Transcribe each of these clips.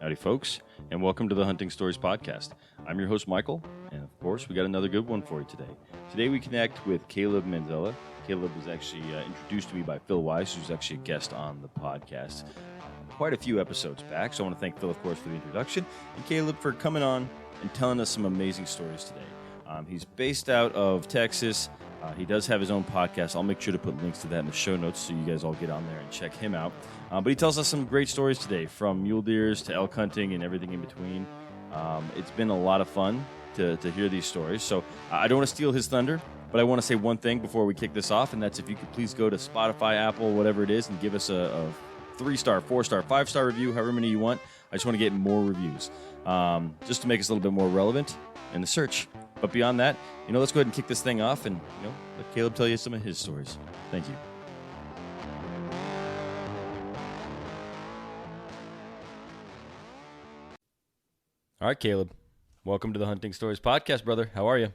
Howdy, folks, and welcome to the Hunting Stories Podcast. I'm your host, Michael, and of course, we got another good one for you today. Today, we connect with Caleb Manzella. Caleb was actually introduced to me by Phil Wise, who's actually a guest on the podcast quite a few episodes back. So I want to thank Phil, of course, for the introduction, and Caleb for coming on and telling us some amazing stories today. He's based out of Texas. He does have his own podcast. I'll make sure to put links to that in the show notes so you guys all get on there and check him out. But he tells us some great stories today, from mule deers to elk hunting and everything in between. It's been a lot of fun to hear these stories. So I don't want to steal his thunder, but I want to say one thing before we kick this off, and that's if you could please go to Spotify, Apple, whatever it is, and give us a 3-star, 4-star, 5-star review, however many you want. I just want to get more reviews, just to make us a little bit more relevant in the search. But beyond that, let's go ahead and kick this thing off and, let Caleb tell you some of his stories. Thank you. All right, Caleb, welcome to the Hunting Stories Podcast, brother. How are you?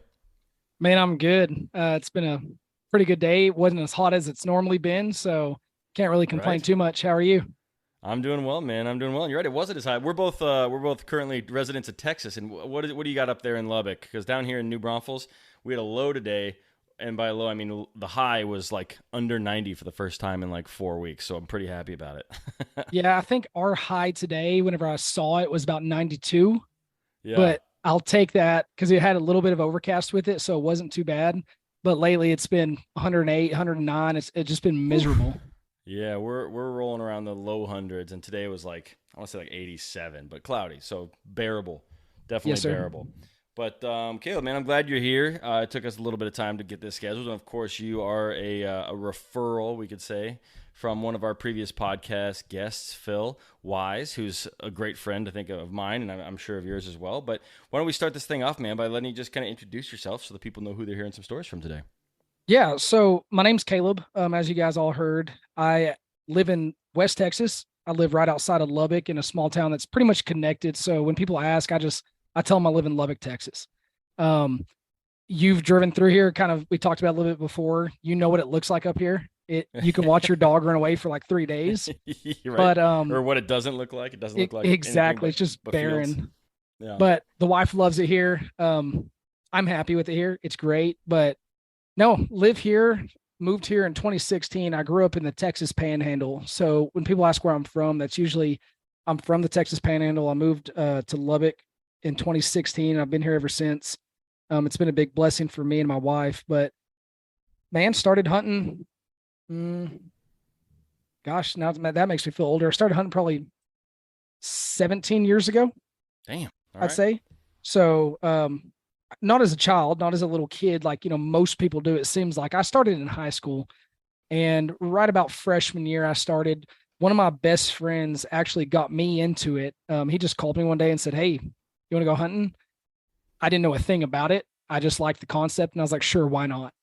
Man, I'm good. It's been a pretty good day. It wasn't as hot as it's normally been, so can't really complain too much. How are you? I'm doing well, man. I'm doing well. And you're right, it wasn't as hot. We're both currently residents of Texas. And what do you got up there in Lubbock? Because down here in New Braunfels, we had a low today. And by low, I mean the high was like under 90 for the first time in like 4 weeks. So I'm pretty happy about it. Yeah, I think our high today, whenever I saw it, was about 92. Yeah. But I'll take that because it had a little bit of overcast with it, so it wasn't too bad. But lately it's been 108, 109. It's just been miserable. Yeah, we're rolling around the low hundreds, and today was like, I want to say like 87, but cloudy, so bearable, definitely Yes, sir. bearable. But Caleb, man, I'm glad you're here. It took us a little bit of time to get this scheduled, and of course, you are a referral, we could say, from one of our previous podcast guests, Phil Wise, who's a great friend, I think, of mine, and I'm sure of yours as well. But why don't we start this thing off, man, by letting you just kind of introduce yourself so that people know who they're hearing some stories from today. Yeah, so my name's Caleb. As you guys all heard, I live in West Texas. I live right outside of Lubbock in a small town that's pretty much connected. So when people ask, I tell them I live in Lubbock, Texas. You've driven through here, kind of, we talked about a little bit before. You know what it looks like up here. You can watch your dog run away for like 3 days. Right. But or what it doesn't look like. It doesn't look like exactly. It's just barren. Fields. Yeah. But the wife loves it here. I'm happy with it here. It's great. But no, live here, moved here in 2016. I grew up in the Texas Panhandle. So when people ask where I'm from, that's usually I'm from the Texas Panhandle. I moved to Lubbock in 2016. I've been here ever since. It's been a big blessing for me and my wife. But man, started hunting. Gosh, now that makes me feel older. I started hunting probably 17 years ago. Damn. I'd say. So, not as a child, not as a little kid, like, most people do. It seems like I started in high school, and right about freshman year, I started. One of my best friends actually got me into it. He just called me one day and said, "Hey, you want to go hunting?" I didn't know a thing about it. I just liked the concept, and I was like, "Sure, why not?"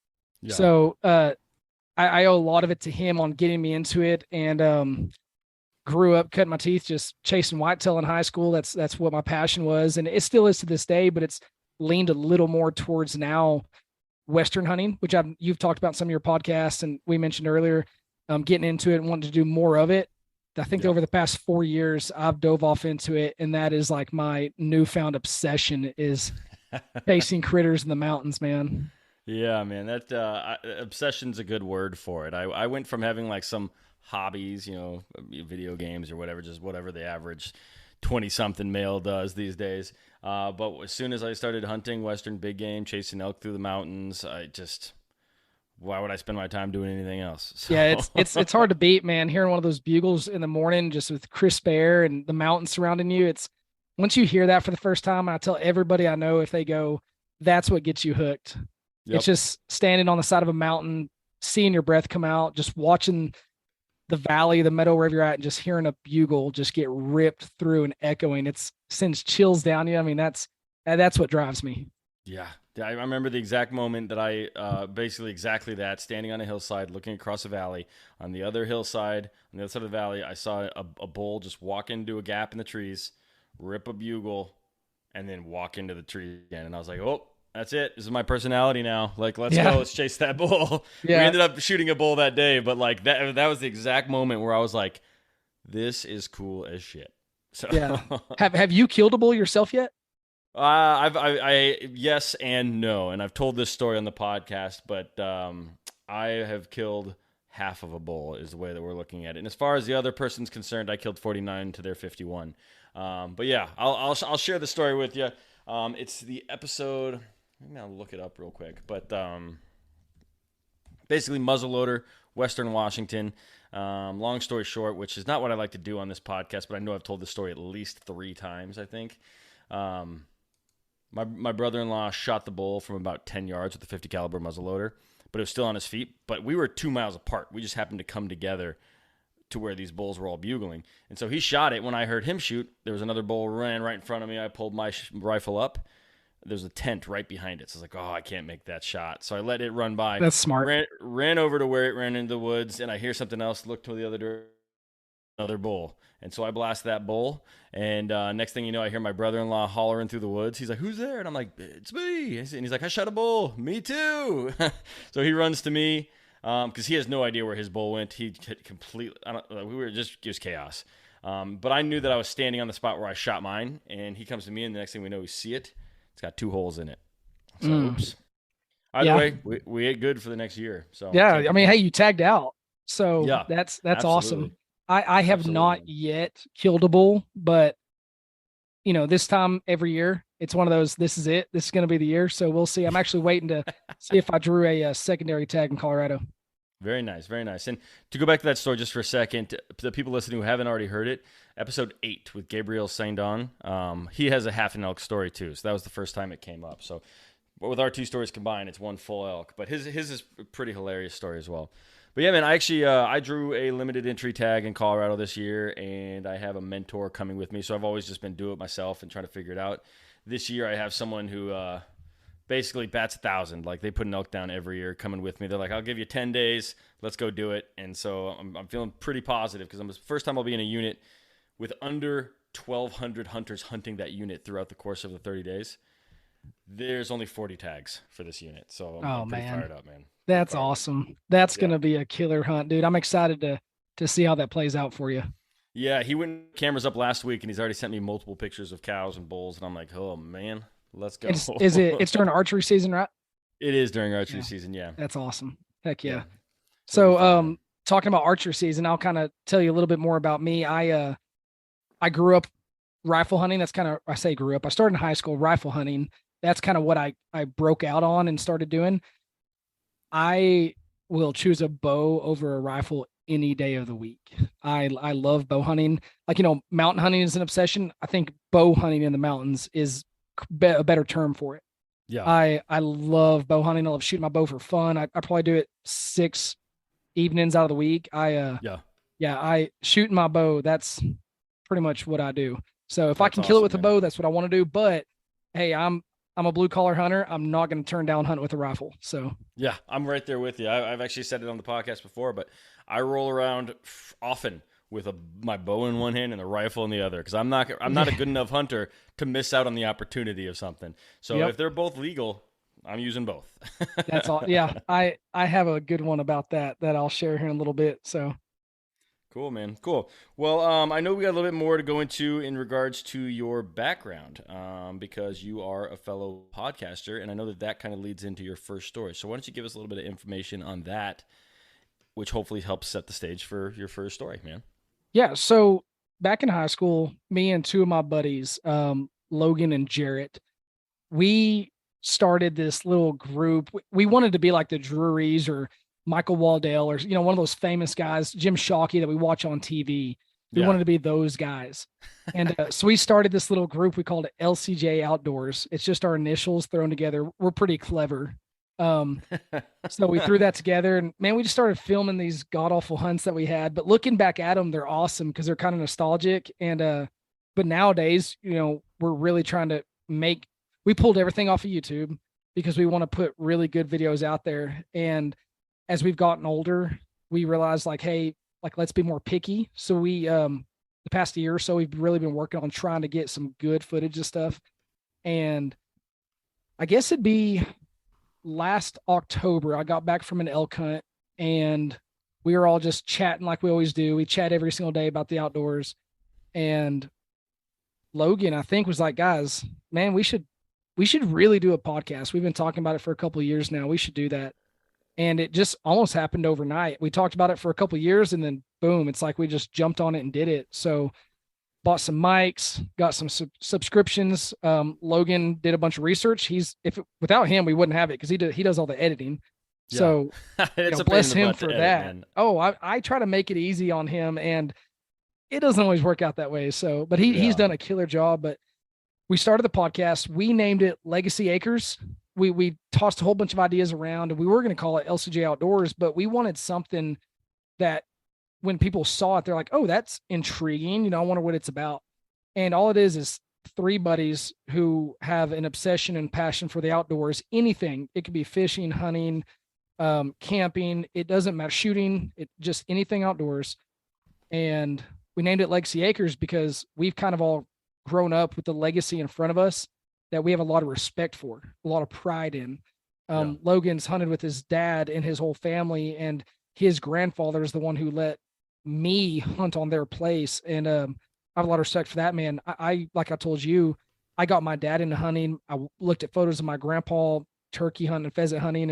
Yeah. So, I owe a lot of it to him on getting me into it, and grew up cutting my teeth just chasing whitetail in high school. That's what my passion was, and it still is to this day. But it's leaned a little more towards now Western hunting, which you've talked about in some of your podcasts, and we mentioned earlier, getting into it and wanting to do more of it. I think over the past 4 years, I've dove off into it, and that is like my newfound obsession is chasing critters in the mountains, man. Yeah, man, that obsession's a good word for it. I went from having like some hobbies, video games or whatever, just whatever the average 20-something male does these days. But as soon as I started hunting Western big game, chasing elk through the mountains, why would I spend my time doing anything else? So. Yeah, it's hard to beat, man. Hearing one of those bugles in the morning, just with crisp air and the mountains surrounding you. It's once you hear that for the first time, and I tell everybody I know, if they go, that's what gets you hooked. Yep. It's just standing on the side of a mountain, seeing your breath come out, just watching the valley, the meadow, wherever you're at, and just hearing a bugle just get ripped through and echoing. It sends chills down you. I mean, that's what drives me. Yeah. I remember the exact moment that I basically exactly that, standing on a hillside, looking across a valley. On the other hillside, on the other side of the valley, I saw a bull just walk into a gap in the trees, rip a bugle, and then walk into the tree again. And I was like, oh, that's it. This is my personality now. Like, let's go. Let's chase that bull. Yeah. We ended up shooting a bull that day, but like that was the exact moment where I was like, this is cool as shit. So Yeah. Have you killed a bull yourself yet? yes and no, and I've told this story on the podcast, but I have killed half of a bull is the way that we're looking at it. And as far as the other person's concerned, I killed 49 to their 51. But yeah, I'll share the story with you. It's the episode. Maybe I'll look it up real quick, but basically muzzleloader, Western Washington. Long story short, which is not what I like to do on this podcast, but I know I've told this story at least 3 times, I think. My brother-in-law shot the bull from about 10 yards with a 50 caliber muzzleloader, but it was still on his feet. But we were 2 miles apart. We just happened to come together to where these bulls were all bugling. And so he shot it. When I heard him shoot, there was another bull ran right in front of me. I pulled my rifle up. There's a tent right behind it. So I was like, oh, I can't make that shot. So I let it run by. That's smart. Ran over to where it ran into the woods, and I hear something else, look to the other direction. Another bull. And so I blast that bull. And next thing you know, I hear my brother-in-law hollering through the woods. He's like, who's there? And I'm like, it's me. And he's like, I shot a bull. Me too. So he runs to me because he has no idea where his bull went. He completely, it was chaos. But I knew that I was standing on the spot where I shot mine. And he comes to me, and the next thing we know, we see it. It's got 2 holes in it. So, oops. Either way, we ate good for the next year. So yeah, I mean, hey, you tagged out. So yeah, that's absolutely. Awesome. I have not yet killed a bull, but this time every year, it's one of those, this is it. This is going to be the year. So we'll see. I'm actually waiting to see if I drew a secondary tag in Colorado. Very nice. Very nice. And to go back to that story just for a second, the people listening who haven't already heard it, episode 8 with Gabriel Saint-Don, he has a half an elk story too. So that was the first time it came up. So with our 2 stories combined, it's one full elk, but his is a pretty hilarious story as well. But yeah, man, I actually I drew a limited entry tag in Colorado this year, and I have a mentor coming with me. So I've always just been doing it myself and trying to figure it out. This year I have someone who basically bats 1,000. Like they put an elk down every year coming with me. They're like, I'll give you 10 days. Let's go do it. And so I'm feeling pretty positive because the first time I'll be in a unit with under 1,200 hunters hunting that unit throughout the course of the 30 days. There's only 40 tags for this unit. So I'm pretty fired up, man. That's awesome. That's going to be a killer hunt, dude. I'm excited to see how that plays out for you. Yeah, he went cameras up last week, and he's already sent me multiple pictures of cows and bulls, and I'm like, oh, man, let's go. It's during archery season, right? It is during archery season, yeah. That's awesome. Heck yeah. So talking about archery season, I'll kind of tell you a little bit more about me. I grew up rifle hunting. That's kind of, I say grew up. I started in high school rifle hunting. That's kind of what I broke out on and started doing. I will choose a bow over a rifle any day of the week. I love bow hunting. Like, mountain hunting is an obsession. I think bow hunting in the mountains is a better term for it. Yeah. I love bow hunting. I love shooting my bow for fun. I probably do it 6 evenings out of the week. I shooting my bow. That's pretty much what I do. So if I can kill it with a bow, that's what I want to do. But hey, I'm a blue collar hunter. I'm not going to turn down hunting with a rifle. So yeah, I'm right there with you. I've actually said it on the podcast before, but I roll around often with my bow in one hand and a rifle in the other because I'm not a good enough hunter to miss out on the opportunity of something. So if they're both legal, I'm using both. That's all. Yeah, I have a good one about that I'll share here in a little bit. So. Cool, man. Cool. Well, I know we got a little bit more to go into in regards to your background because you are a fellow podcaster, and I know that kind of leads into your first story. So why don't you give us a little bit of information on that, which hopefully helps set the stage for your first story, man. Yeah. So back in high school, me and 2 of my buddies, Logan and Jarrett, we started this little group. We wanted to be like the Drurys or Michael Waddell or, one of those famous guys, Jim Shockey that we watch on TV. We wanted to be those guys. And so we started this little group. We called it LCJ Outdoors. It's just our initials thrown together. We're pretty clever. So we threw that together and man, we just started filming these god awful hunts that we had, but looking back at them, they're awesome because they're kind of nostalgic. And, but nowadays, we're really trying to we pulled everything off of YouTube because we want to put really good videos out there. And as we've gotten older, we realized hey, let's be more picky. So we, the past year or so, we've really been working on trying to get some good footage of stuff. And I guess it'd be last October, I got back from an elk hunt and we were all just chatting like we always do. We chat every single day about the outdoors. And Logan, I think, was like, guys, man, we should really do a podcast. We've been talking about it for a couple of years now. We should do that. And it just almost happened overnight. We talked about it for a couple of years and then boom, it's like we just jumped on it and did it. So bought some mics, got some subscriptions. Logan did a bunch of research. Without him, we wouldn't have it because he does all the editing. Yeah. So It's a pain bless in the him butt to for edit, that. man. Oh, I try to make it easy on him, and it doesn't always work out that way. So, but he's Yeah. done a killer job. But we started the podcast. We named it Legacy Acres. We tossed a whole bunch of ideas around, and we were going to call it LCJ Outdoors, but we wanted something that when people saw it, they're like, "Oh, that's intriguing." I wonder what it's about. And all it is three buddies who have an obsession and passion for the outdoors. Anything. It could be fishing, hunting, camping. It doesn't matter. Shooting. It just anything outdoors. And we named it Legacy Acres because we've kind of all grown up with the legacy in front of us that we have a lot of respect for, a lot of pride in. Logan's hunted with his dad and his whole family, and his grandfather is the one who let me hunt on their place. And I have a lot of respect for that, man. I like I told you, I got my dad into hunting. I looked at photos of my grandpa turkey hunting and pheasant hunting,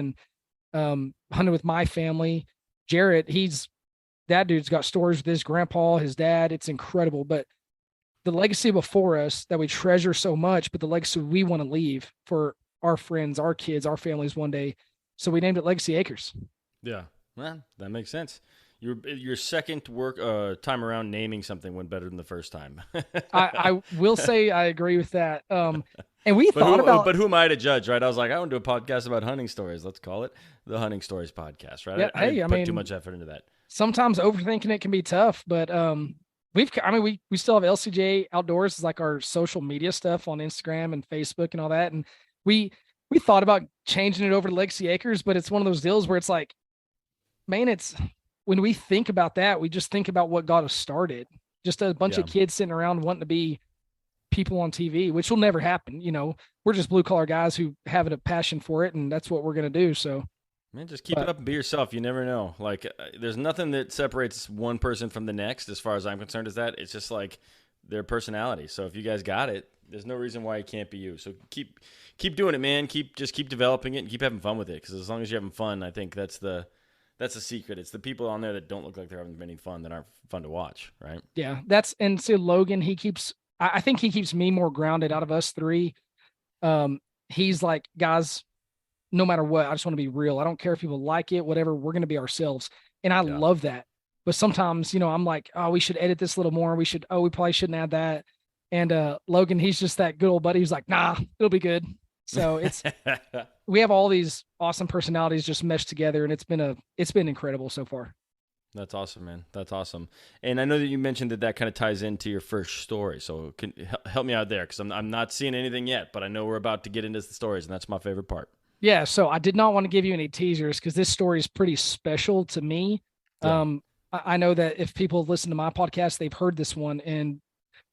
and hunted with my family. Jarrett, that dude's got stories with his grandpa, his dad. It's incredible. But the legacy before us that we treasure so much, but the legacy we want to leave for our friends, our kids, our families one day. So we named it Legacy Acres. Yeah, well, that makes sense. Your second time around naming something went better than the first time. I will say I agree with that. And we thought about, but who am I to judge, right? I was like, I want to do a podcast about hunting stories. Let's call it the Hunting Stories Podcast, right? Yeah, I didn't put mean, too much effort into that. Sometimes overthinking it can be tough, but we still have LCJ Outdoors is like our social media stuff on Instagram and Facebook and all that. And we thought about changing it over to Legacy Acres, but it's one of those deals where it's like, man, it's when we think about that, we just think about what got us started. Just a bunch of kids sitting around wanting to be people on TV, which will never happen. We're just blue collar guys who have a passion for it, and that's what we're going to do. So, man, just keep it up and be yourself. You never know. Like, there's nothing that separates one person from the next, as far as I'm concerned, is that it's just like their personality. So if you guys got it, there's no reason why it can't be you. So keep doing it, man. Keep developing it and keep having fun with it. Because as long as you're having fun, I think that's the secret. It's the people on there that don't look like they're having any fun that aren't fun to watch, right? Yeah, and so Logan, I think he keeps me more grounded out of us three. He's like, guys, no matter what, I just want to be real. I don't care if people like it, whatever, we're going to be ourselves. And I love that. But sometimes, I'm like, oh, we should edit this a little more. We probably shouldn't add that. And Logan, he's just that good old buddy. He's like, nah, it'll be good. So we have all these awesome personalities just meshed together, and it's been incredible so far. That's awesome, man. That's awesome. And I know that you mentioned that kind of ties into your first story. So help me out there, because I'm not seeing anything yet, but I know we're about to get into the stories, and that's my favorite part. Yeah, so I did not want to give you any teasers because this story is pretty special to me. Yeah. I know that if people listen to my podcast, they've heard this one. And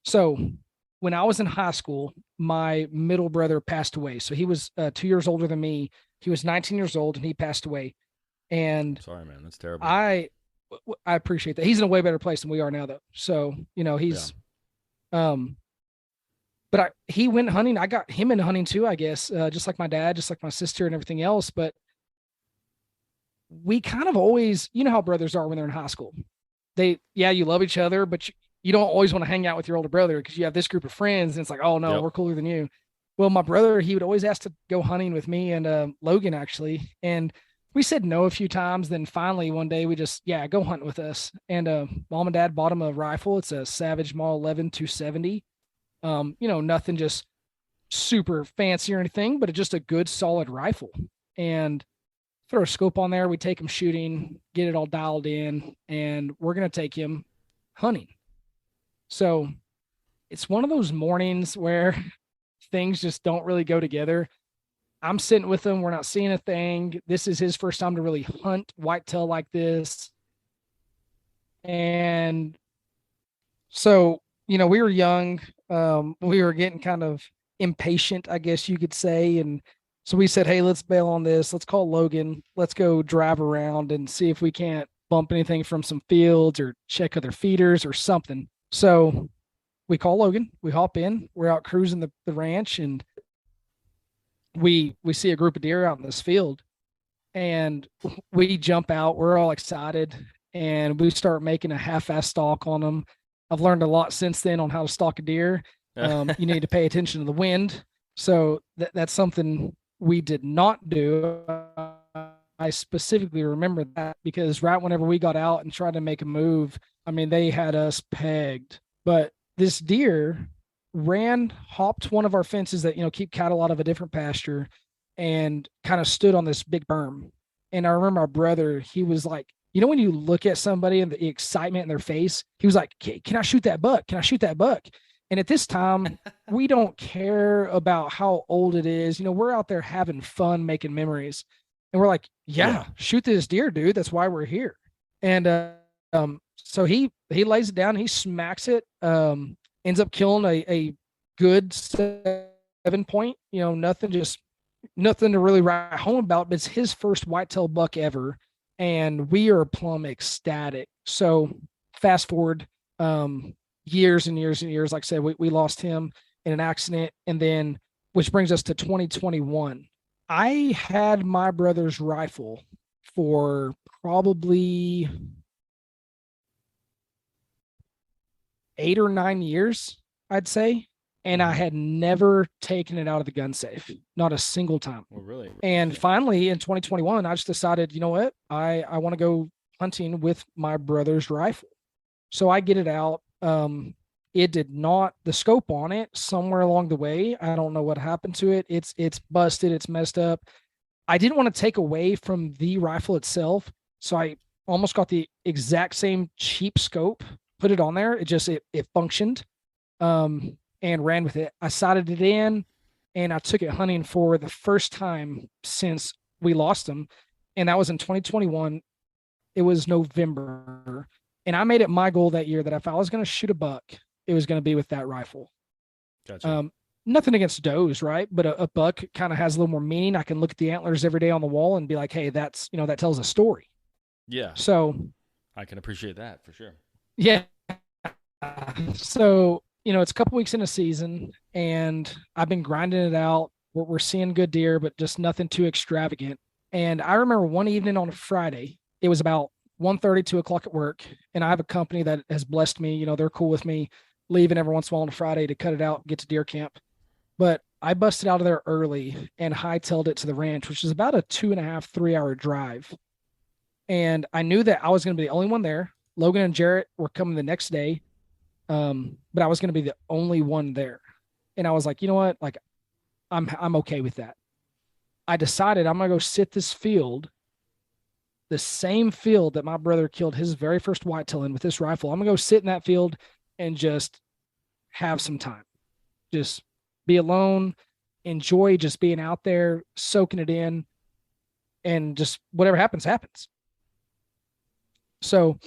so when I was in high school, my middle brother passed away. So he was 2 years older than me. He was 19 years old and he passed away. And sorry, man, that's terrible. I appreciate that. He's in a way better place than we are now, though. So, he's, but he went hunting. I got him into hunting too, I guess, just like my dad, just like my sister and everything else. But we kind of always, how brothers are when they're in high school. You love each other, but you don't always want to hang out with your older brother because you have this group of friends and it's like, oh no, we're cooler than you. Well, my brother, he would always ask to go hunting with me and Logan actually. And we said no a few times. Then finally one day we just, go hunt with us. And mom and dad bought him a rifle. It's a Savage Mall 11 270. Nothing just super fancy or anything, but just a good solid rifle. And throw a scope on there. We take him shooting, get it all dialed in, and we're going to take him hunting. So it's one of those mornings where things just don't really go together. I'm sitting with him. We're not seeing a thing. This is his first time to really hunt whitetail like this. And so, we were young. We were getting kind of impatient, I guess you could say. And so we said, hey, let's bail on this. Let's call Logan. Let's go drive around and see if we can't bump anything from some fields or check other feeders or something. So we call Logan, we hop in, we're out cruising the ranch, and we see a group of deer out in this field, and we jump out. We're all excited, and we start making a half-ass stalk on them. I've learned a lot since then on how to stalk a deer. You need to pay attention to the wind. So that's something we did not do. I specifically remember that because right whenever we got out and tried to make a move, I mean, they had us pegged. But this deer hopped one of our fences that, keep cattle out of a different pasture, and kind of stood on this big berm. And I remember our brother, he was like, when you look at somebody and the excitement in their face, he was like, can I shoot that buck? Can I shoot that buck? And at this time, we don't care about how old it is. We're out there having fun, making memories. And we're like, yeah, shoot this deer, dude. That's why we're here. And so he lays it down, he smacks it, ends up killing a good 7 point, nothing to really write home about, but it's his first whitetail buck ever. And we are plumb ecstatic. So fast forward years and years and years, like I said, we lost him in an accident. And then, which brings us to 2021. I had my brother's rifle for probably 8 or 9 years, I'd say. And I had never taken it out of the gun safe, not a single time. Well, really? And finally, in 2021, I just decided, you know what? I want to go hunting with my brother's rifle. So I get it out. It did not, the scope on it somewhere along the way, I don't know what happened to it. It's busted. It's messed up. I didn't want to take away from the rifle itself. So I almost got the exact same cheap scope, put it on there. It functioned. And ran with it. I sighted it in, and I took it hunting for the first time since we lost him. And that was in 2021. It was November. And I made it my goal that year that if I was going to shoot a buck, it was going to be with that rifle. Gotcha. Nothing against does, right? But a buck kind of has a little more meaning. I can look at the antlers every day on the wall and be like, hey, that's, that tells a story. Yeah. So I can appreciate that for sure. Yeah. So, it's a couple weeks in a season, and I've been grinding it out. We're seeing good deer, but just nothing too extravagant. And I remember one evening on a Friday, it was about 1:30, 2 o'clock at work. And I have a company that has blessed me. They're cool with me leaving every once in a while on a Friday to cut it out, get to deer camp. But I busted out of there early and hightailed it to the ranch, which is about a 2.5, 3 hour drive. And I knew that I was going to be the only one there. Logan and Jarrett were coming the next day. But I was going to be the only one there. And I was like, you know what? Like, I'm okay with that. I decided I'm going to go sit this field, the same field that my brother killed his very first whitetail in with this rifle. I'm going to go sit in that field and just have some time. Just be alone, enjoy just being out there, soaking it in, and just whatever happens, happens. So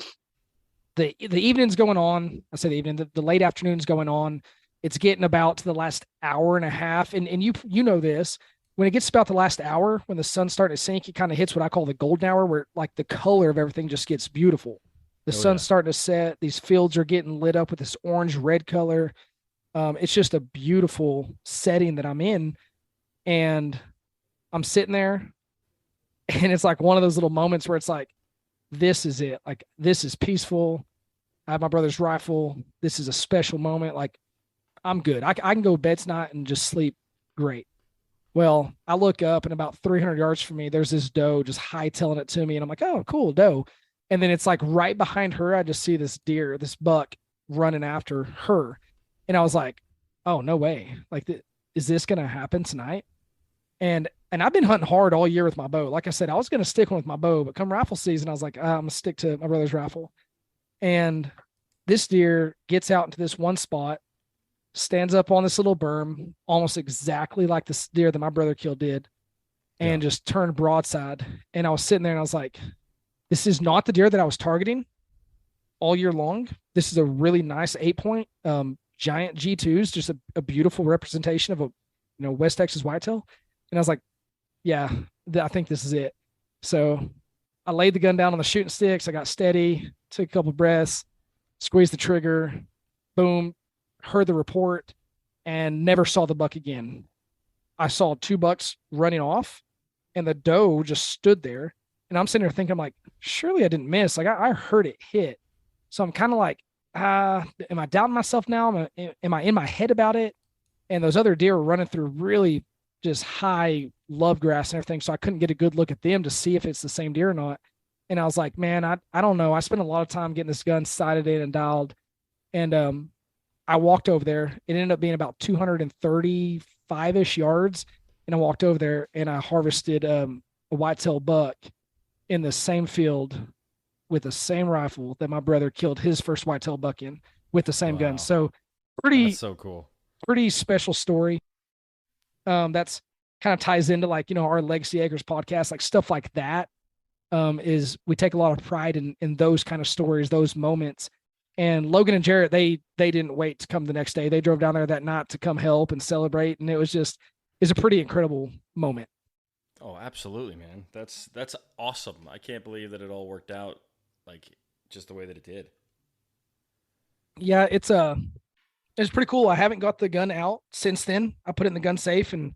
the evening's going on. I say the evening, the late afternoon's going on. It's getting about to the last hour and a half. And you know this, when it gets about the last hour, when the sun's starting to sink, it kind of hits what I call the golden hour, where like the color of everything just gets beautiful. The sun's starting to set. These fields are getting lit up with this orange red color. It's just a beautiful setting that I'm in. And I'm sitting there, and it's like one of those little moments where it's like, this is it. Like, this is peaceful. I have my brother's rifle. This is a special moment. Like, I'm good. I can go to bed tonight and just sleep great. Well, I look up, and about 300 yards from me, there's this doe just hightailing it to me. And I'm like, oh, cool, doe. And then it's like right behind her, I just see this deer, this buck running after her. And I was like, oh, no way. Like, is this going to happen tonight? And I've been hunting hard all year with my bow. Like I said, I was going to stick with my bow, but come rifle season, I was like, I'm going to stick to my brother's rifle. And this deer gets out into this one spot, stands up on this little berm, almost exactly like this deer that my brother killed did, and just turned broadside. And I was sitting there, and I was like, this is not the deer that I was targeting all year long. This is a really nice 8-point, giant G2s, just a beautiful representation of a West Texas whitetail. And I was like, yeah, I think this is it. So I laid the gun down on the shooting sticks. I got steady, took a couple of breaths, squeezed the trigger, boom, heard the report, and never saw the buck again. I saw 2 bucks running off, and the doe just stood there. And I'm sitting there thinking, like, surely I didn't miss. Like I heard it hit. So I'm kind of like, am I doubting myself now? Am I in my head about it? And those other deer were running through really just high love grass and everything. So I couldn't get a good look at them to see if it's the same deer or not. And I was like, man, I don't know. I spent a lot of time getting this gun sighted in and dialed. And I walked over there. It ended up being about 235-ish yards. And I walked over there and I harvested a whitetail buck in the same field with the same rifle that my brother killed his first whitetail buck in with the same gun. So that's so cool. Pretty special story. That's kind of ties into like, our Legacy Acres podcast, like stuff like that. Is we take a lot of pride in those kind of stories, those moments. And Logan and Jarrett, they didn't wait to come the next day. They drove down there that night to come help and celebrate. And it's a pretty incredible moment. Oh, absolutely, man. That's awesome. I can't believe that it all worked out like just the way that it did. Yeah, it's pretty cool. I haven't got the gun out since then. I put it in the gun safe and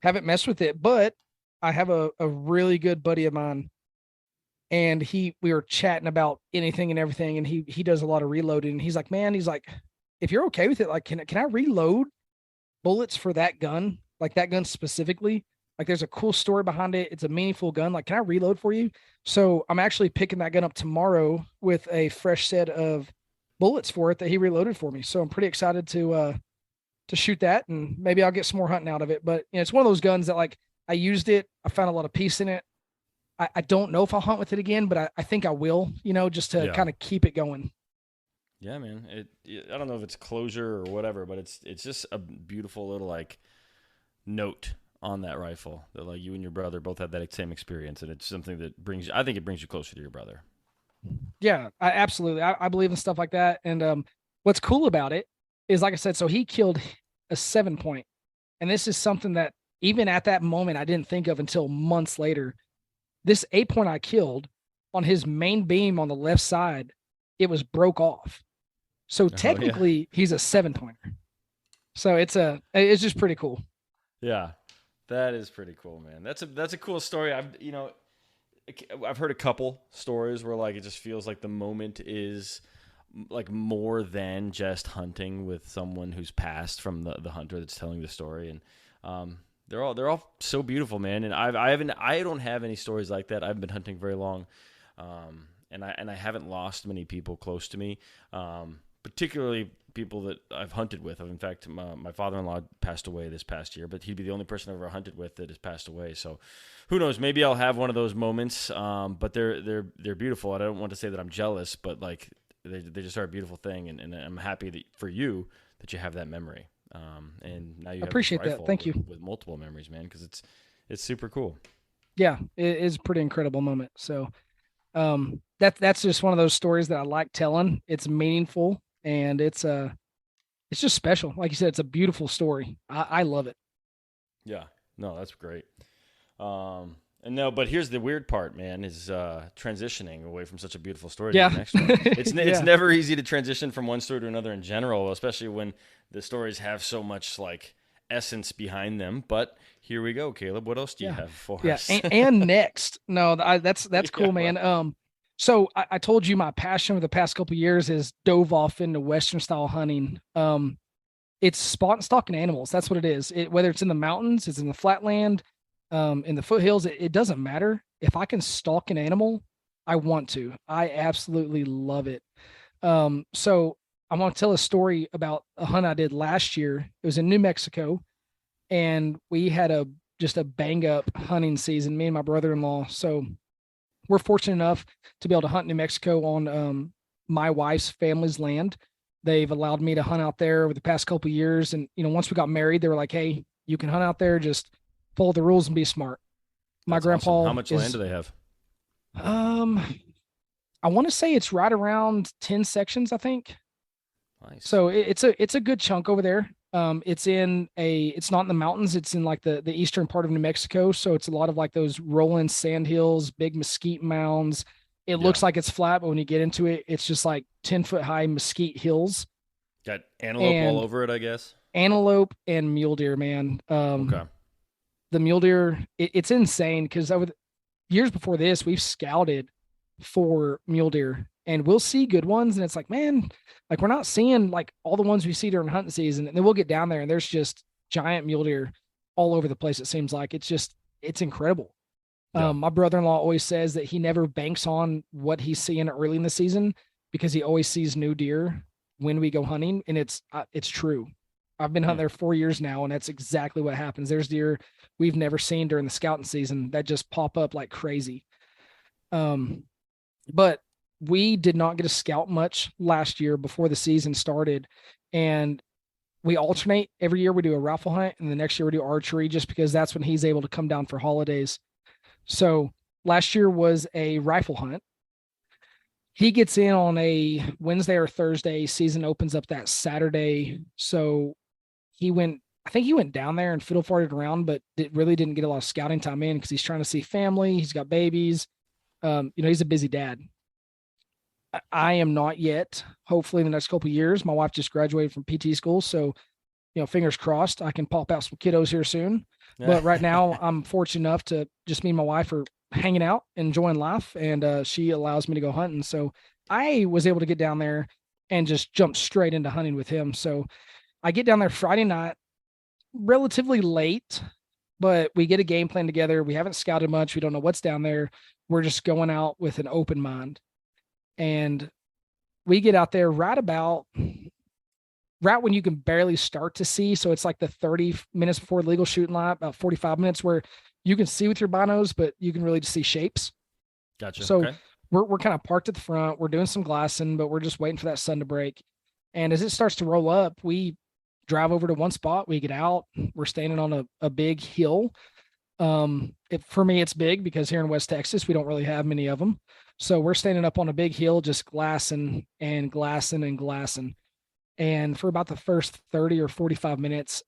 haven't messed with it, but I have a really good buddy of mine, and we were chatting about anything and everything. And he does a lot of reloading. And he's like, man, if you're okay with it, like, can I reload bullets for that gun? Like that gun specifically, like there's a cool story behind it. It's a meaningful gun. Like, can I reload for you? So I'm actually picking that gun up tomorrow with a fresh set of bullets for it that he reloaded for me. So I'm pretty excited to shoot that, and maybe I'll get some more hunting out of it. But it's one of those guns that, like, I used it. I found a lot of peace in it. I don't know if I'll hunt with it again, but I think I will, just to kind of keep it going. Yeah, man. I don't know if it's closure or whatever, but it's just a beautiful little like note on that rifle that like you and your brother both had that same experience, and it's something that I think it brings you closer to your brother. Yeah, absolutely. I believe in stuff like that. And what's cool about it is, like I said, so he killed a 7-point, and this is something that even at that moment I didn't think of until months later. This 8-point I killed, on his main beam on the left side, it was broke off. So technically he's a 7-pointer. So it's just pretty cool. Yeah, that is pretty cool, man. That's a cool story. I've heard a couple stories where like it just feels like the moment is like more than just hunting with someone who's passed from the hunter that's telling the story, and they're all so beautiful, man. And I don't have any stories like that. I haven't been hunting very long, and I haven't lost many people close to me, particularly people that I've hunted with. In fact, my father-in-law passed away this past year, but he'd be the only person I've ever hunted with that has passed away. So who knows? Maybe I'll have one of those moments. But they're beautiful. And I don't want to say that I'm jealous, but like they just are a beautiful thing. And I'm happy for you that you have that memory. And now you appreciate that. Thank you. With multiple memories, man, because it's super cool. Yeah, it is a pretty incredible moment. So that's just one of those stories that I like telling. It's meaningful. And it's just special. Like you said, it's a beautiful story. I love it. Yeah, no, that's great. But here's the weird part, man, is transitioning away from such a beautiful story to the next one. It's never easy to transition from one story to another in general, especially when the stories have so much like essence behind them. But here we go, Caleb. What else do you have for us? And next, no, that's cool, man. So I told you my passion for the past couple of years is dove off into Western style hunting. It's spot and stalking animals. That's what it is. Whether it's in the mountains, it's in the flatland, in the foothills, it doesn't matter. If I can stalk an animal, I want to. I absolutely love it. So I want to tell a story about a hunt I did last year. It was in New Mexico, and we had just a bang up hunting season, me and my brother-in-law. So we're fortunate enough to be able to hunt New Mexico on my wife's family's land. They've allowed me to hunt out there over the past couple of years. And, once we got married, they were like, hey, you can hunt out there, just follow the rules and be smart. My grandpa. Awesome. How much land do they have? I want to say it's right around 10 sections, I think. Nice. So it's a good chunk over there. It's not in the mountains. It's in like the eastern part of New Mexico. So it's a lot of like those rolling sand hills, big mesquite mounds. It looks like it's flat, but when you get into it, it's just like 10-foot high mesquite hills. Got antelope all and over it, I guess. antelope and mule deer, man. Okay. The mule deer, it's insane because over the years before this, we've scouted for mule deer and we'll see good ones. And it's like, man, like we're not seeing like all the ones we see during hunting season. And then we'll get down there and there's just giant mule deer all over the place. It seems like it's incredible. Yeah. My brother-in-law always says that he never banks on what he's seeing early in the season because he always sees new deer when we go hunting. And it's true. I've been hunting Hmm. there 4 years now, and that's exactly what happens. There's deer we've never seen during the scouting season that just pop up like crazy. Um, but we did not get to scout much last year before the season started, and we alternate every year. We do a rifle hunt, and the next year we do archery, just because that's when he's able to come down for holidays. So last year was a rifle hunt. He gets in on a Wednesday or Thursday. Season opens up that Saturday, so I think he went down there and fiddle farted around, but really didn't get a lot of scouting time in because he's trying to see family. He's got babies. He's a busy dad. I am not yet. Hopefully, in the next couple of years, my wife just graduated from PT school, so fingers crossed, I can pop out some kiddos here soon. But right now, I'm fortunate enough to just me and my wife are hanging out, enjoying life, and she allows me to go hunting. So I was able to get down there and just jump straight into hunting with him. So I get down there Friday night, relatively late, but we get a game plan together. We haven't scouted much. We don't know what's down there. We're just going out with an open mind. And we get out there right when you can barely start to see. So it's like the 30 minutes before legal shooting line, about 45 minutes where you can see with your binos, but you can really just see shapes. Gotcha. So Okay. we're kind of parked at the front. We're doing some glassing, but we're just waiting for that sun to break. And as it starts to roll up, we drive over to one spot. We get out. We're standing on a big hill. For me, it's big because here in West Texas, we don't really have many of them. So we're standing up on a big hill, just glassing and glassing and glassing. And for about the first 30 or 45 minutes,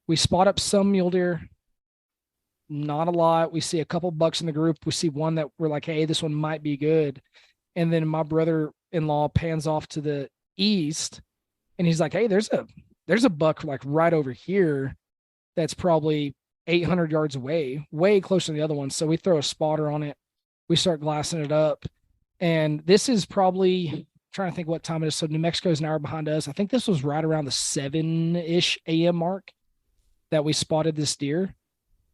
we spot up some mule deer, not a lot. We see a couple bucks in the group. We see one that we're like, hey, this one might be good. And then my brother-in-law pans off to the east and he's like, hey, there's a buck like right over here that's probably 800 yards away, way closer to the other one. So we throw a spotter on it. We start glassing it up. And this is probably trying to think what time it is. So New Mexico is an hour behind us. I think this was right around the 7-ish a.m. mark that we spotted this deer.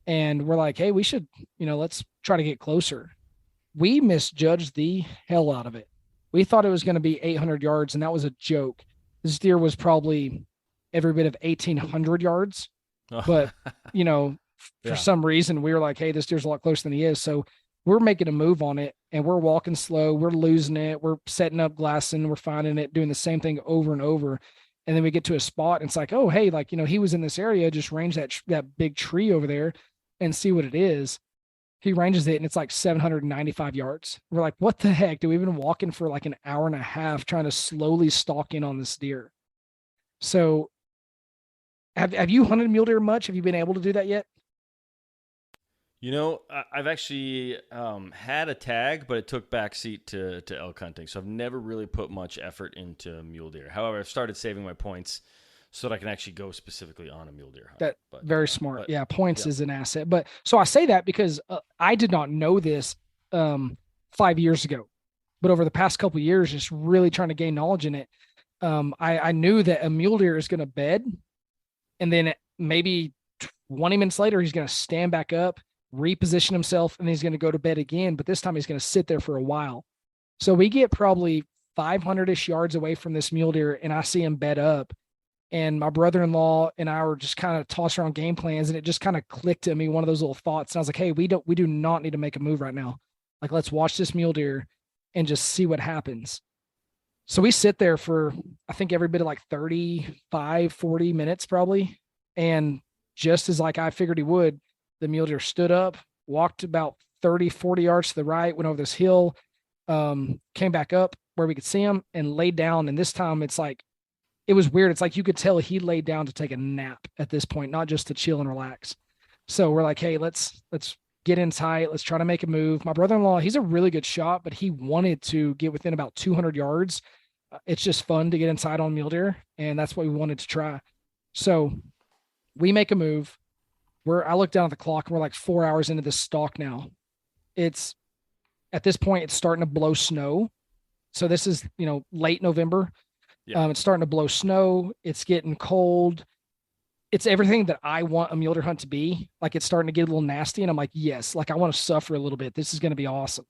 And we're like, hey, we should, let's try to get closer. We misjudged the hell out of it. We thought it was going to be 800 yards, and that was a joke. This deer was probably every bit of 1,800 yards. Oh. But, for some reason, we were like, hey, this deer's a lot closer than he is. So we're making a move on it, and we're walking slow. We're losing it. We're setting up glassing. We're finding it, doing the same thing over and over. And then we get to a spot, and it's like, oh, hey, like, he was in this area. Just range that big tree over there and see what it is. He ranges it and it's like 795 yards. We're like, what the heck? Do we been walking for like an hour and a half trying to slowly stalk in on this deer? So have you hunted mule deer much? Have you been able to do that yet? I've actually had a tag, but it took backseat to elk hunting. So I've never really put much effort into mule deer. However, I've started saving my points so that I can actually go specifically on a mule deer hunt. Very smart. Yeah, points is an asset. But so I say that because I did not know this 5 years ago, but over the past couple of years, just really trying to gain knowledge in it. I knew that a mule deer is going to bed, and then maybe 20 minutes later, he's going to stand back up, reposition himself, and he's going to go to bed again. But this time, he's going to sit there for a while. So we get probably 500-ish yards away from this mule deer, and I see him bed up. And my brother-in-law and I were just kind of tossing around game plans, and it just kind of clicked at me, one of those little thoughts. And I was like, hey, we do not need to make a move right now. Like, let's watch this mule deer and just see what happens. So we sit there for, I think, every bit of like 35, 40 minutes probably. And just as like I figured he would, the mule deer stood up, walked about 30, 40 yards to the right, went over this hill, came back up where we could see him and laid down. And this time it's like, it was weird. It's like you could tell he laid down to take a nap at this point, not just to chill and relax. So we're like, hey, let's get in tight. Let's try to make a move. My brother-in-law, he's a really good shot, but he wanted to get within about 200 yards It's just fun to get inside on mule deer, and that's what we wanted to try. So we make a move. I look down at the clock and we're like 4 hours into this stalk now. It's at this point, it's starting to blow snow. So this is, late November. Yeah. It's starting to blow snow. It's getting cold. It's everything that I want a mule deer hunt to be. Like, it's starting to get a little nasty. And I'm like, yes, like I want to suffer a little bit. This is going to be awesome.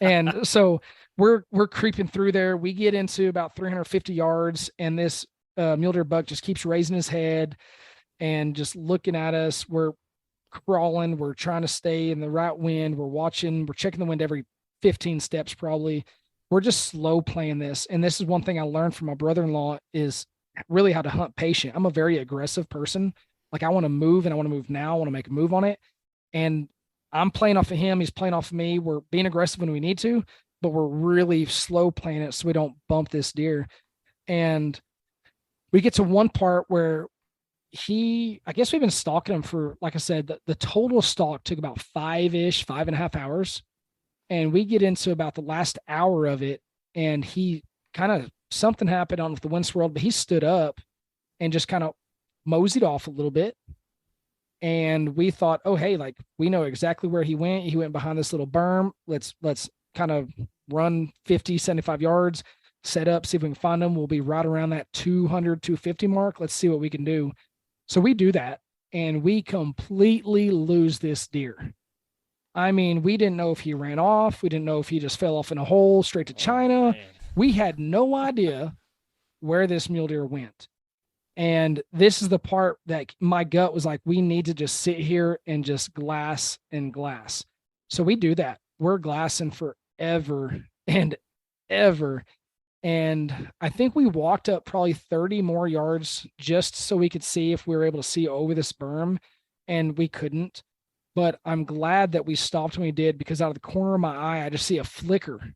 And so we're creeping through there. We get into about 350 yards, and this mule deer buck just keeps raising his head and just looking at us. We're crawling. We're trying to stay in the right wind. We're checking the wind every 15 steps probably. We're just slow playing this. And this is one thing I learned from my brother-in-law, is really how to hunt patient. I'm a very aggressive person. Like, I want to move, and I want to move now. I want to make a move on it. And I'm playing off of him. He's playing off of me. We're being aggressive when we need to, but we're really slow playing it so we don't bump this deer. And we get to one part where I guess we've been stalking him for, like I said, the total stalk took about 5.5 hours. And we get into about the last hour of it, and he kind of, something happened on with the wind swirled, but he stood up and just kind of moseyed off a little bit. And we thought, oh, hey, like, we know exactly where he went. He went behind this little berm. Let's kind of run 50, 75 yards, set up, see if we can find him. We'll be right around that 200, 250 mark. Let's see what we can do. So we do that, and we completely lose this deer. I mean, we didn't know if he ran off. We didn't know if he just fell off in a hole straight to China. We had no idea where this mule deer went. And this is the part that my gut was like, we need to just sit here and just glass and glass. So we do that. We're glassing forever and ever. And I think we walked up probably 30 more yards just so we could see if we were able to see over this berm, and we couldn't. But I'm glad that we stopped when we did, because out of the corner of my eye, I just see a flicker.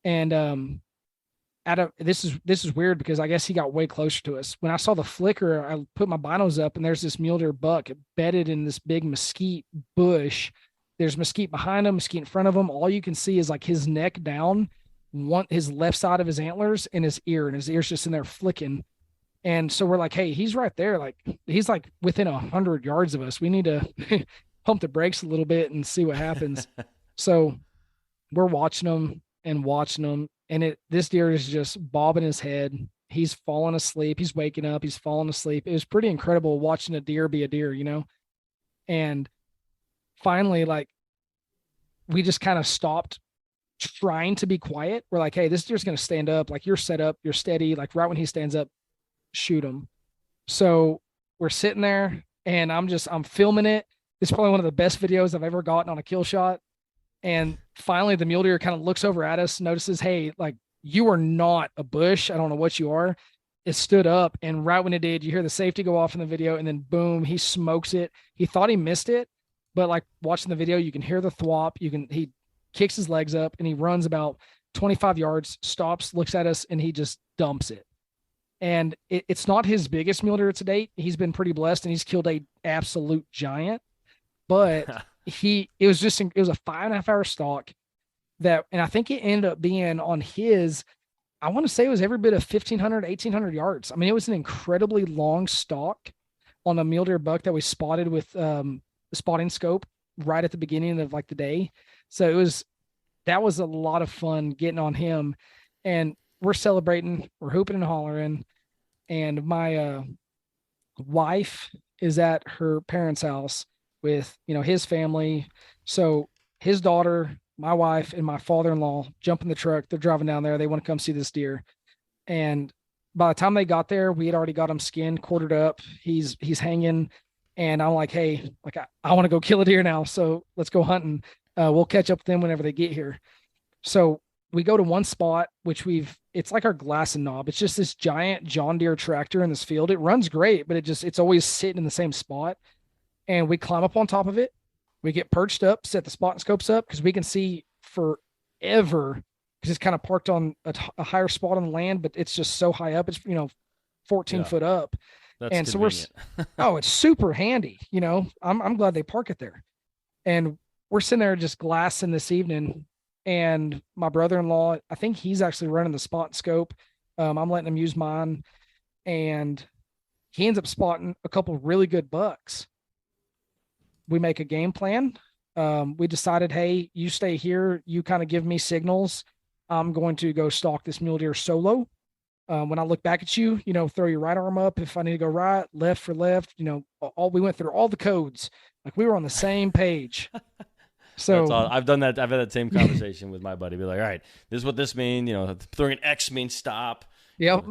And this is weird, because I guess he got way closer to us. When I saw the flicker, I put my binos up, and there's this mule deer buck bedded in this big mesquite bush. There's mesquite behind him, mesquite in front of him. All you can see is like his neck down, his left side of his antlers, and his ear's just in there flicking. And so we're like, hey, he's right there. Like, he's like within 100 yards of us. We need to pump the brakes a little bit and see what happens. So we're watching him, and this deer is just bobbing his head. He's falling asleep. He's waking up. He's falling asleep. It was pretty incredible watching a deer be a deer, And finally, like, we just kind of stopped trying to be quiet. We're like, hey, this deer's going to stand up. Like, you're set up, you're steady. Like, right when he stands up, shoot him. So we're sitting there, and I'm filming it. It's probably one of the best videos I've ever gotten on a kill shot. And finally, the mule deer kind of looks over at us, notices, hey, like, you are not a bush. I don't know what you are. It stood up, and right when it did, you hear the safety go off in the video, and then boom, he smokes it. He thought he missed it, but like, watching the video, you can hear the thwop. He kicks his legs up, and he runs about 25 yards, stops, looks at us, and he just dumps it. And it's not his biggest mule deer to date. He's been pretty blessed, and he's killed a absolute giant. But it was a 5.5 hour stalk and I think it ended up being on his, I want to say it was every bit of 1,500, 1,800 yards. I mean, it was an incredibly long stalk on a mule deer buck that we spotted with the spotting scope right at the beginning of like the day. So that was a lot of fun getting on him, and we're celebrating, we're hooping and hollering. And my wife is at her parents' house with, his family. So his daughter, my wife, and my father-in-law jump in the truck. They're driving down there. They want to come see this deer. And by the time they got there, we had already got him skinned, quartered up. He's hanging. And I'm like, hey, like, I want to go kill a deer now. So let's go hunting. We'll catch up with them whenever they get here. So we go to one spot, which it's like our glass and knob. It's just this giant John Deere tractor in this field. It runs great, but it's always sitting in the same spot. And we climb up on top of it. We get perched up, set the spot and scopes up, because we can see forever, because it's kind of parked on a higher spot on the land, but it's just so high up. It's, 14 foot up. That's and convenient. So it's super handy. I'm glad they park it there. And we're sitting there just glassing this evening, and my brother-in-law, I think he's actually running the spot and scope. I'm letting him use mine, and he ends up spotting a couple really good bucks. We make a game plan. We decided, hey, you stay here. You kind of give me signals. I'm going to go stalk this mule deer solo. When I look back at you, throw your right arm up if I need to go right, left for left. All we went through all the codes, like we were on the same page. So that's all. I've done that. I've had that same conversation with my buddy. Be like, all right, this is what this means. Throwing an X means stop. Yep.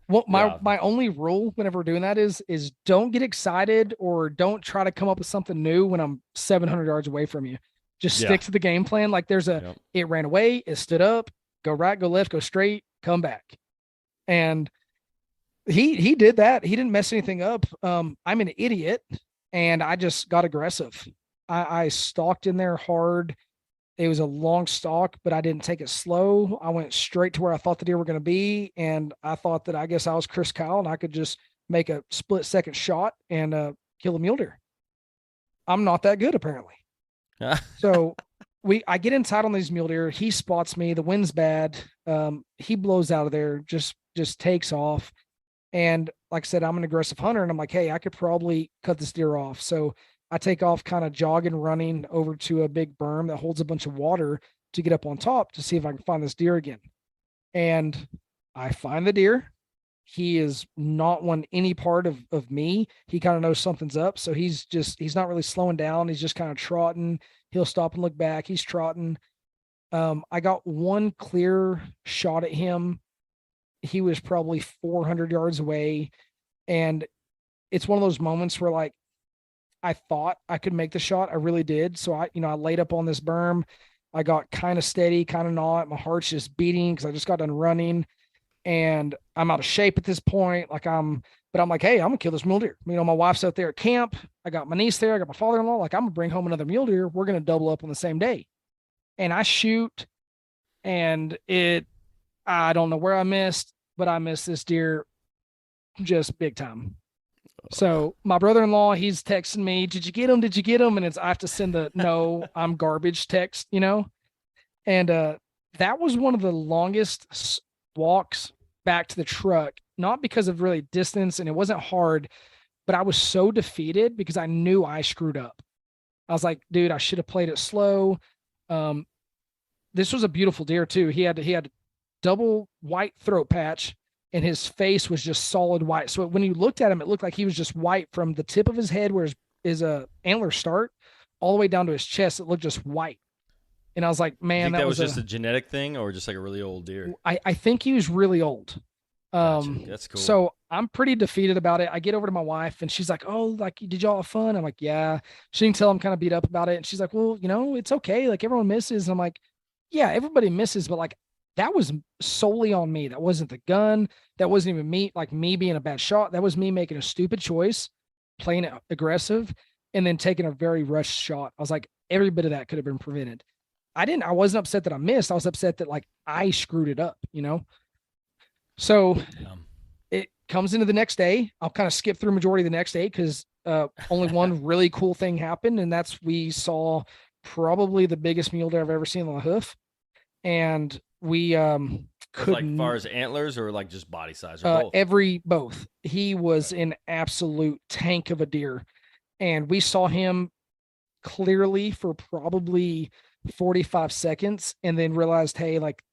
Well, my only rule whenever we're doing that is don't get excited or don't try to come up with something new when I'm 700 yards away from you. Just stick to the game plan. Like it ran away, it stood up, go right, go left, go straight, come back. And he did that. He didn't mess anything up. I'm an idiot, and I just got aggressive. I stalked in there hard. It was a long stalk, but I didn't take it slow. I went straight to where I thought the deer were going to be. And I thought that I guess I was Chris Kyle and I could just make a split-second shot and kill a mule deer. I'm not that good, apparently. So I get inside on these mule deer. He spots me. The wind's bad. He blows out of there, just takes off. And like I said, I'm an aggressive hunter, and I'm like, hey, I could probably cut this deer off. So I take off kind of jogging, running over to a big berm that holds a bunch of water to get up on top to see if I can find this deer again. And I find the deer. He is not wanting any part of me. He kind of knows something's up. So he's not really slowing down. He's just kind of trotting. He'll stop and look back. He's trotting. I got one clear shot at him. He was probably 400 yards away. And it's one of those moments where, like, I thought I could make the shot. I really did. So I laid up on this berm. I got kind of steady, kind of not. My heart's just beating because I just got done running, and I'm out of shape at this point. But I'm like, hey, I'm gonna kill this mule deer. My wife's out there at camp. I got my niece there. I got my father-in-law. Like, I'm gonna bring home another mule deer. We're gonna double up on the same day. And I shoot, and I don't know where I missed, but I missed this deer just big time. So my brother-in-law, he's texting me, did you get him? Did you get him? And I have to send the no, I'm garbage text, and that was one of the longest walks back to the truck, not because of really distance, and it wasn't hard, but I was so defeated because I knew I screwed up. I was like, dude, I should have played it slow. This was a beautiful deer too. He had double white throat patch, and his face was just solid white. So when you looked at him, it looked like he was just white from the tip of his head where his antlers start all the way down to his chest. It looked just white. And I was like, man, that was just a genetic thing, or just like a really old deer? I think he was really old. Gotcha. That's cool. So I'm pretty defeated about it. I get over to my wife, and she's like, oh, like, did y'all have fun? I'm like, yeah. She can tell I'm kind of beat up about it. And she's like, well, it's okay. Like, everyone misses. And I'm like, yeah, everybody misses, but like, that was solely on me. That wasn't the gun. That wasn't even me being a bad shot. That was me making a stupid choice, playing it aggressive, and then taking a very rushed shot. I was like, every bit of that could have been prevented. I wasn't upset that I missed. I was upset that, like, I screwed it up, So it comes into the next day. I'll kind of skip through majority of the next day because only one really cool thing happened. And we saw probably the biggest mule deer I've ever seen on the hoof. And we could, like, far as antlers or like just body size, or both? Both. He was an absolute tank of a deer, and we saw him clearly for probably 45 seconds, and then realized, hey, like,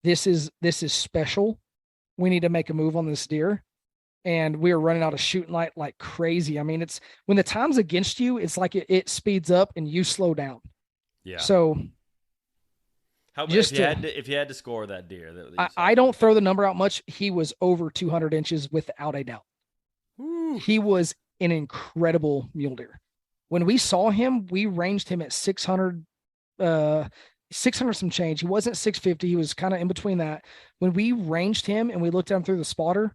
this is special. We need to make a move on this deer. And we were running out of shooting light like crazy. I mean, it's when the time's against you, it's like it speeds up and you slow down. Yeah. So if you had to score that deer, I don't throw the number out much. He was over 200 inches without a doubt. Woo. He was an incredible mule deer. When we saw him, we ranged him at 600 some change. He wasn't 650. He was kind of in between that. When we ranged him and we looked at him through the spotter,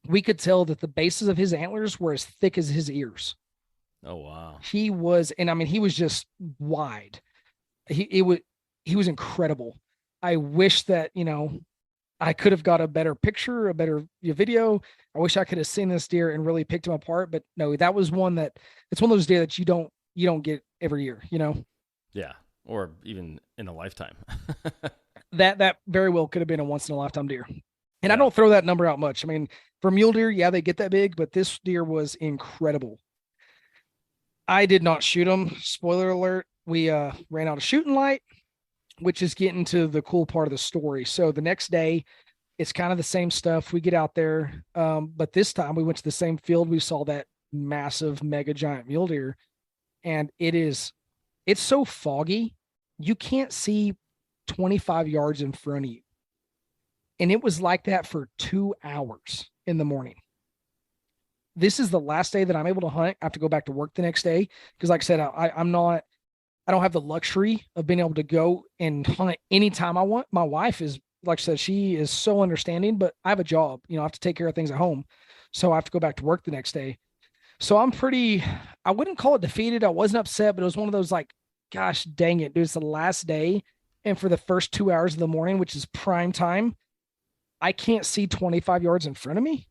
we could tell that the bases of his antlers were as thick as his ears. Oh, wow. He was just wide. He was incredible. I wish that, I could have got a better picture, a better video. I wish I could have seen this deer and really picked him apart, but no, that was it's one of those deer that you don't get every year, Yeah. Or even in a lifetime. That very well could have been a once in a lifetime deer. And I Yeah. don't throw that number out much. I mean, for mule deer, yeah, they get that big, but this deer was incredible. I did not shoot him. Spoiler alert. We ran out of shooting light, which is getting to the cool part of the story. So the next day, it's kind of the same stuff. We get out there, but this time we went to the same field. We saw that massive mega giant mule deer, and it's so foggy, you can't see 25 yards in front of you. And it was like that for 2 hours in the morning. This is the last day that I'm able to hunt. I have to go back to work the next day because, like I said, I don't have the luxury of being able to go and hunt anytime I want. My wife is, like I said, she is so understanding, but I have a job. I have to take care of things at home. So I have to go back to work the next day. So I wouldn't call it defeated. I wasn't upset, but it was one of those like, gosh, dang it, dude, it's the last day. And for the first 2 hours of the morning, which is prime time, I can't see 25 yards in front of me.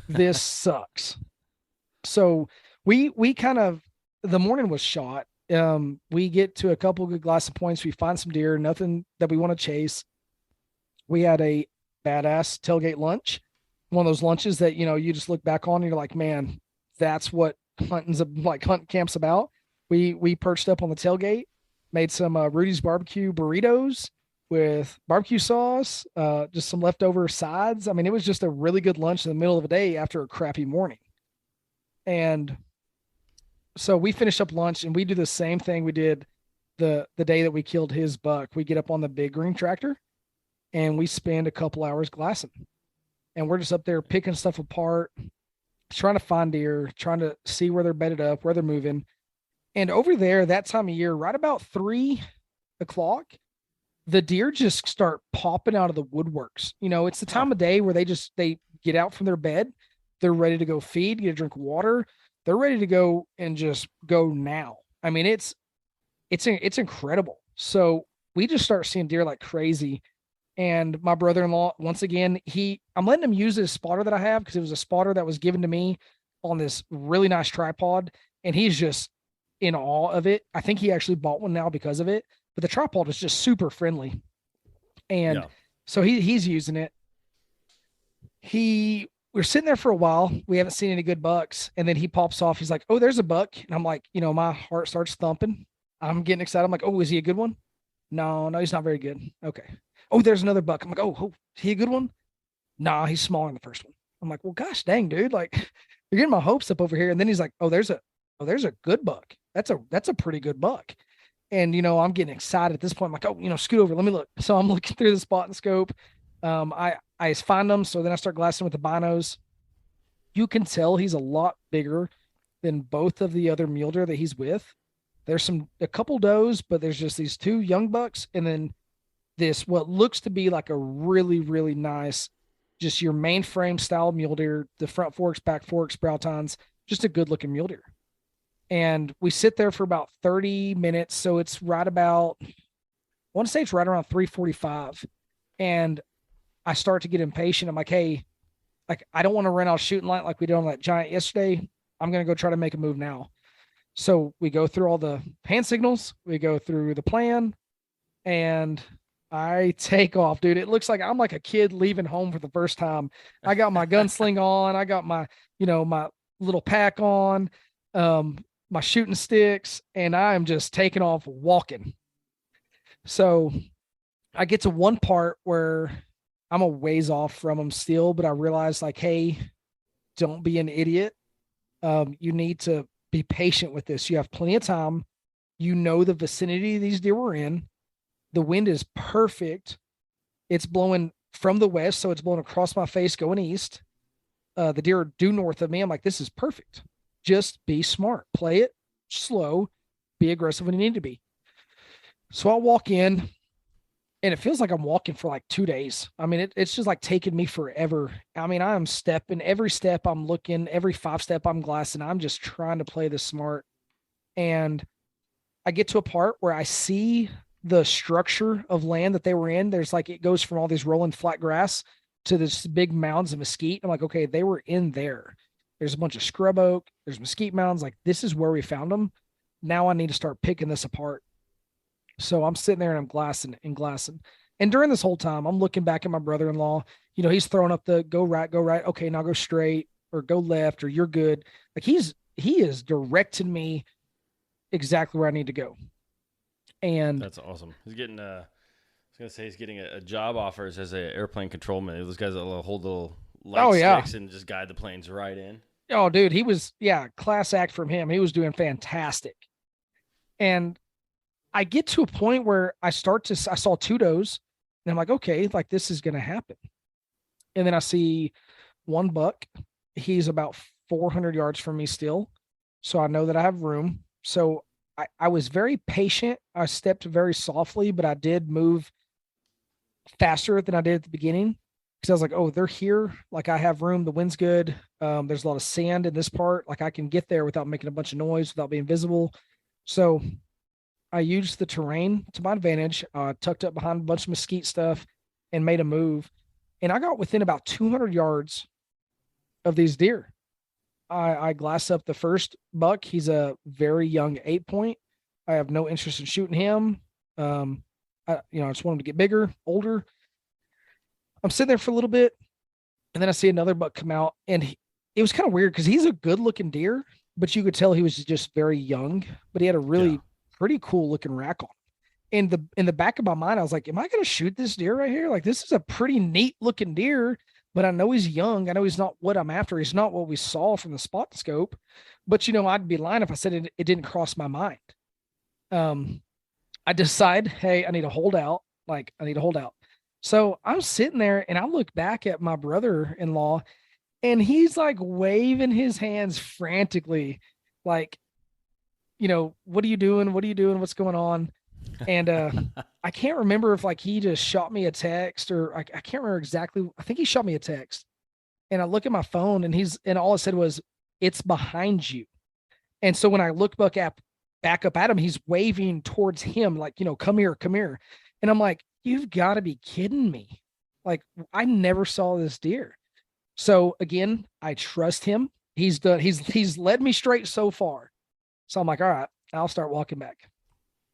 This sucks. So we kind of, the morning was shot. We get to a couple good glass of points. We find some deer, nothing that we want to chase. We had a badass tailgate lunch. One of those lunches that, you just look back on and you're like, man, that's what hunting camp's about. We perched up on the tailgate, made some Rudy's barbecue burritos with barbecue sauce, just some leftover sides. I mean, it was just a really good lunch in the middle of the day after a crappy morning. And so we finished up lunch and we do the same thing we did the day that we killed his buck. We get up on the big green tractor and we spend a couple hours glassing. And we're just up there picking stuff apart, trying to find deer, trying to see where they're bedded up, where they're moving. And over there, that time of year, right about 3 o'clock, the deer just start popping out of the woodworks. It's the time of day where they get out from their bed. They're ready to go feed, get a drink of water. They're ready to go and just go now. I mean, it's incredible. So we just start seeing deer like crazy. And my brother-in-law, once again, I'm letting him use this spotter that I have because it was a spotter that was given to me on this really nice tripod. And he's just in awe of it. I think he actually bought one now because of it. But the tripod is just super friendly. And so he's using it. We're sitting there for a while. We haven't seen any good bucks. And then he pops off. He's like, oh, there's a buck. And I'm like, my heart starts thumping. I'm getting excited. I'm like, oh, is he a good one? No, he's not very good. Okay. Oh, there's another buck. I'm like, oh, is he a good one? Nah, he's smaller than the first one. I'm like, well, gosh dang, dude. Like, you're getting my hopes up over here. And then he's like, oh, there's a good buck. That's a pretty good buck. And, I'm getting excited at this point. I'm like, oh, scoot over. Let me look. So I'm looking through the spot and scope. I find them. So then I start glassing with the binos. You can tell he's a lot bigger than both of the other mule deer that he's with. There's a couple does, but there's just these 2 young bucks. And then this, what looks to be like a really, really nice, just your mainframe style mule deer, the front forks, back forks, brow tines, just a good looking mule deer. And we sit there for about 30 minutes. So it's right about, I want to say it's right around 3:45. And I start to get impatient. I'm like, hey, like, I don't want to run out shooting light like we did on that giant yesterday. I'm going to go try to make a move now. So we go through all the hand signals. We go through the plan and I take off, dude. It looks like I'm like a kid leaving home for the first time. I got my gunsling on. I got my, my little pack on, my shooting sticks, and I am just taking off walking. So I get to one part where I'm a ways off from them still, but I realize like, hey, don't be an idiot. You need to be patient with this. You have plenty of time. The vicinity these deer were in. The wind is perfect. It's blowing from the west, so it's blowing across my face going east. The deer are due north of me. I'm like, this is perfect. Just be smart. Play it slow. Be aggressive when you need to be. So I walk in, and it feels like I'm walking for like 2 days. I mean, it's just like taking me forever. I mean, I am stepping. Every step I'm looking, every 5 step I'm glassing. I'm just trying to play this smart. And I get to a part where I see the structure of land that they were in. There's like, it goes from all these rolling flat grass to this big mounds of mesquite. I'm like, okay, they were in there. There's a bunch of scrub oak. There's mesquite mounds. Like, this is where we found them. Now I need to start picking this apart. So I'm sitting there and I'm glassing and glassing. And during this whole time, I'm looking back at my brother-in-law. He's throwing up the go right, go right. Okay, now go straight or go left or you're good. Like he is directing me exactly where I need to go. And That's awesome. He's getting I was gonna say he's getting a job offers as an airplane controlman. Those guys that hold little light oh yeah. sticks and just guide the planes right in. Oh dude, he was class act from him. He was doing fantastic. And I get to a point where I saw two does and I'm like, okay, like this is gonna happen. And then I see one buck. He's about 400 yards from me still. So I know that I have room. So I was very patient. I stepped very softly, but I did move faster than I did at the beginning because I was like, oh, they're here. Like I have room. The wind's good. There's a lot of sand in this part. Like I can get there without making a bunch of noise, without being visible. So I used the terrain to my advantage, tucked up behind a bunch of mesquite stuff and made a move. And I got within about 200 yards of these deer. I glass up the first buck. He's a very young 8-point. I have no interest in shooting him. I just want him to get bigger, older. I'm sitting there for a little bit, and then I see another buck come out, and it was kind of weird because he's a good looking deer, but you could tell he was just very young. But he had a really pretty cool looking rack on. In the back of my mind, I was like, "Am I going to shoot this deer right here? Like this is a pretty neat looking deer." But I know he's young. I know he's not what I'm after. He's not what we saw from the spot scope. But I'd be lying if I said it didn't cross my mind. I decide, hey, I need to hold out. Like I need to hold out. So I'm sitting there and I look back at my brother-in-law and he's like waving his hands frantically, like, what are you doing? What are you doing? What's going on? And I can't remember if like he just shot me a text or I can't remember exactly. I think he shot me a text. And I look at my phone and all it said was, it's behind you. And so when I look back up at him, he's waving towards him, like, come here, come here. And I'm like, you've got to be kidding me. Like, I never saw this deer. So again, I trust him. He's led me straight so far. So I'm like, all right, I'll start walking back.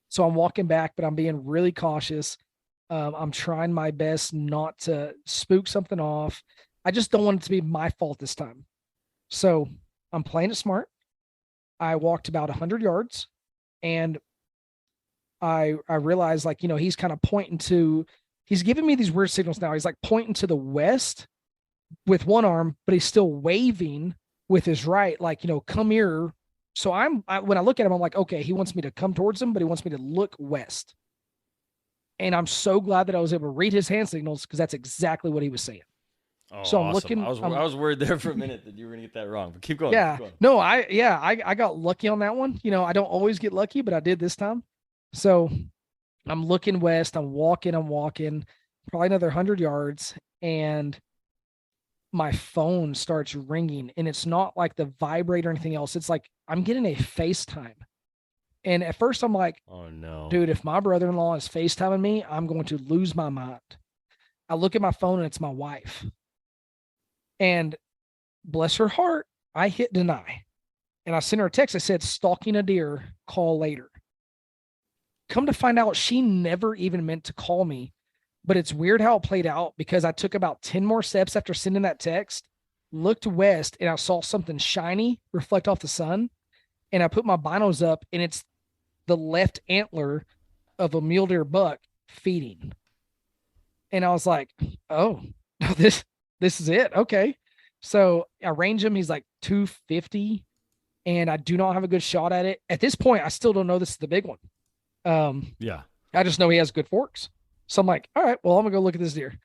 So I'm walking back, but I'm being really cautious. I'm trying my best not to spook something off. I just don't want it to be my fault this time. So I'm playing it smart. I walked about 100 yards and I realized like, he's kind of he's giving me these weird signals now. He's like pointing to the west with one arm, but he's still waving with his right, like, come here. So when I look at him, I'm like, okay, he wants me to come towards him, but he wants me to look west. And I'm so glad that I was able to read his hand signals because that's exactly what he was saying. Oh, so I'm awesome. looking. I was worried there for a minute that you were gonna get that wrong, but keep going. Yeah. Keep going. No, I got lucky on that one. I don't always get lucky, but I did this time. So I'm looking west. I'm walking, probably another 100 yards, and my phone starts ringing. And it's not like the vibrate or anything else. It's like I'm getting a FaceTime. And at first I'm like, oh no, dude, if my brother-in-law is FaceTiming me, I'm going to lose my mind. I look at my phone and it's my wife. And bless her heart, I hit deny. And I sent her a text. I said, stalking a deer, call later. Come to find out, she never even meant to call me. But it's weird how it played out because I took about 10 more steps after sending that text, looked west, and I saw something shiny reflect off the sun. And I put my binos up, and it's the left antler of a mule deer buck feeding. And I was like, oh, this is it. Okay. So I range him. He's like 250 and I do not have a good shot at it. At this point, I still don't know this is the big one. Yeah. I just know he has good forks. So I'm like, all right, well, I'm gonna go look at this deer.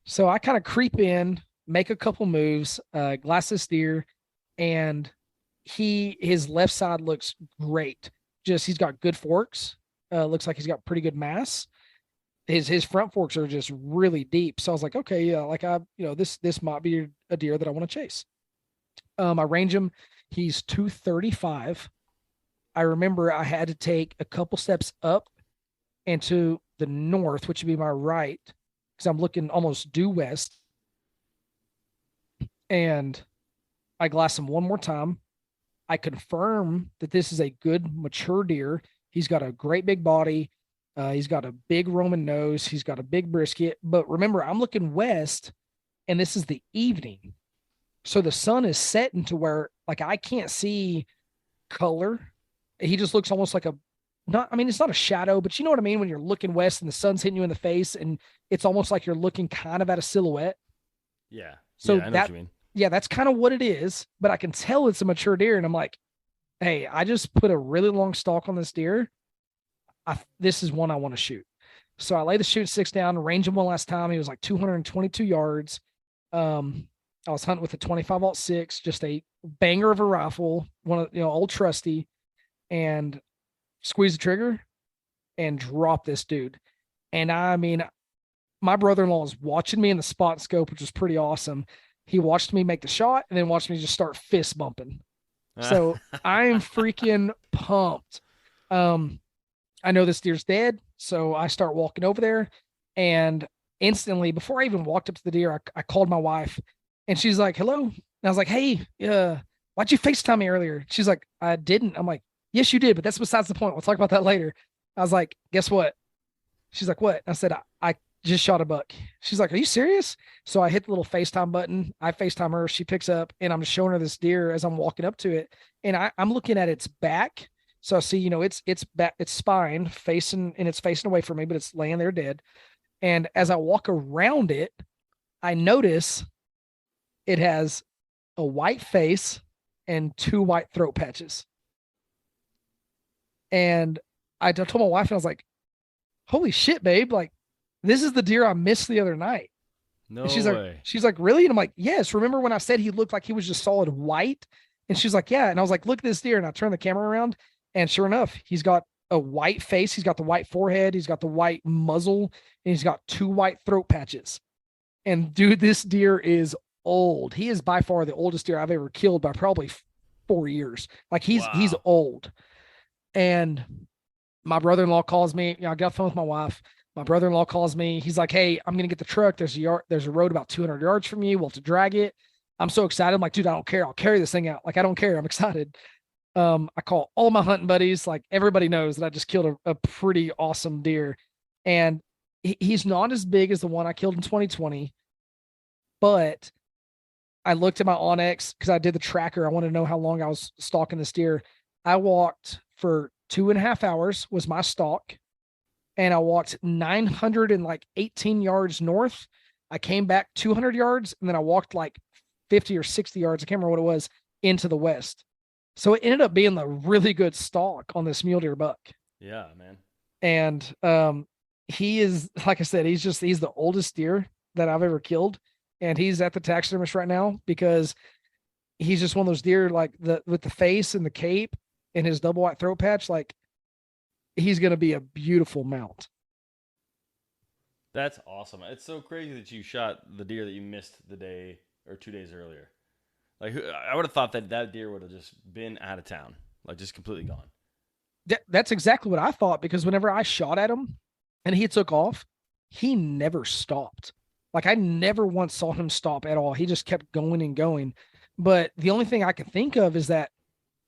So I kind of creep in, make a couple moves, glass this deer, and his left side looks great. Just he's got good forks. Looks like he's got pretty good mass. His front forks are just really deep. So I was like, okay, yeah, like this might be a deer that I want to chase. I range him. He's 235. I remember I had to take a couple steps up and to the north, which would be my right, because I'm looking almost due west. And I glass him one more time. I confirm that this is a good mature deer. He's got a great big body. He's got a big Roman nose. He's got a big brisket. But remember, I'm looking west, and this is the evening, so the sun is setting to where like I can't see color. He just looks almost like a not. I mean, it's not a shadow, but you know what I mean when you're looking west and the sun's hitting you in the face, and it's almost like you're looking kind of at a silhouette. Yeah. So Yeah, I know what that you mean. yeah, that's kind of what it is. But I can tell it's a mature deer, and I'm like, hey, I just put a really long stalk on this deer. This is one I want to shoot. So I lay the shoot six down, range him one last time. He was like 222 yards. I was hunting with a 25-06, just a banger of a rifle, one of old trusty, and squeeze the trigger and drop this dude. And I mean, my brother-in-law was watching me in the spot scope, which was pretty awesome. He watched me make the shot and then watched me just start fist bumping. So I am freaking pumped. Um, I know this deer's dead, so I start walking over there, and instantly, before I even walked up to the deer, I called my wife, and she's like, "Hello," and I was like, "Hey, why'd you FaceTime me earlier?" She's like, "I didn't." I'm like, "Yes, you did, but that's besides the point. We'll talk about that later." I was like, "Guess what?" She's like, "What?" I said, I just shot a buck." She's like, "Are you serious?" So I hit the little FaceTime button. I FaceTime her. She picks up, and I'm just showing her this deer as I'm walking up to it, and I'm looking at its back. So I see, its back, its spine facing, and it's facing away from me, but it's laying there dead. And as I walk around it, I notice it has a white face and two white throat patches. And I told my wife, and I was like, "Holy shit, babe! Like, this is the deer I missed the other night." And No way. she's like, "Really?" And I'm like, "Yes. Remember when I said he looked like he was just solid white?" And she's like, "Yeah." And I was like, "Look at this deer." And I turned the camera around, and sure enough, he's got a white face. He's got the white forehead. He's got the white muzzle, and he's got two white throat patches. And dude, this deer is old. He is by far the oldest deer I've ever killed by probably 4 years. Like he's Wow. old. And my brother-in-law calls me. I got off the phone with my wife. My brother-in-law calls me. He's like, "Hey, I'm gonna get the truck. There's a road about 200 yards from you. We'll have to drag it." I'm so excited. I'm like, "Dude, I don't care. I'll carry this thing out. Like, I don't care. I'm excited." I call all my hunting buddies. Like everybody knows that I just killed a pretty awesome deer, and he's not as big as the one I killed in 2020. But I looked at my Onyx because I did the tracker. I wanted to know how long I was stalking this deer. I walked for 2.5 hours was my stalk, and I walked 918 yards north. I came back 200 yards, and then I walked like 50 or 60 yards. I can't remember what it was into the west. So it ended up being a really good stalk on this mule deer buck. Yeah, man. And he is, like I said, he's the oldest deer that I've ever killed. And he's at the taxidermist right now because he's just one of those deer like with the face and the cape and his double white throat patch. Like he's gonna be a beautiful mount. That's awesome. It's so crazy that you shot the deer that you missed the day or 2 days earlier. Like I would have thought that that deer would have just been out of town, like just completely gone. That's exactly what I thought because whenever I shot at him and he took off, he never stopped. Like I never once saw him stop at all. He just kept going and going. But the only thing I can think of is that,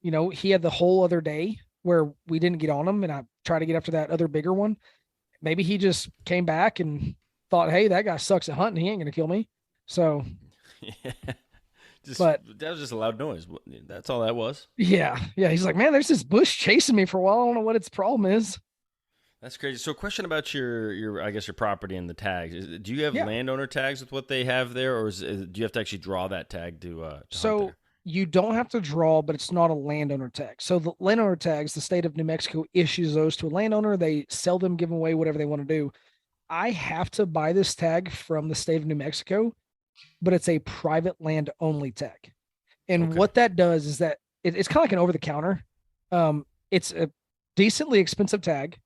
he had the whole other day where we didn't get on him and I tried to get after that other bigger one. Maybe he just came back and thought, "Hey, that guy sucks at hunting. He ain't going to kill me." So, Yeah, just but that was just a loud noise. That's all that was. yeah, yeah. He's like, "Man, there's this bush chasing me for a while. I don't know what its problem is." That's crazy. So, question about your I guess your property and the tags. Do you have Yeah. landowner tags with what they have there, or do you have to actually draw that tag to hunt So there? you don't have to draw, but it's not a landowner tag. So the landowner tags, the state of New Mexico issues those to a landowner. They sell them, give them away, whatever they want to do. I have to buy this tag from the state of New Mexico, but it's a private land only tag. And Okay. what that does is that it's kind of like an over the counter. It's a decently expensive tag.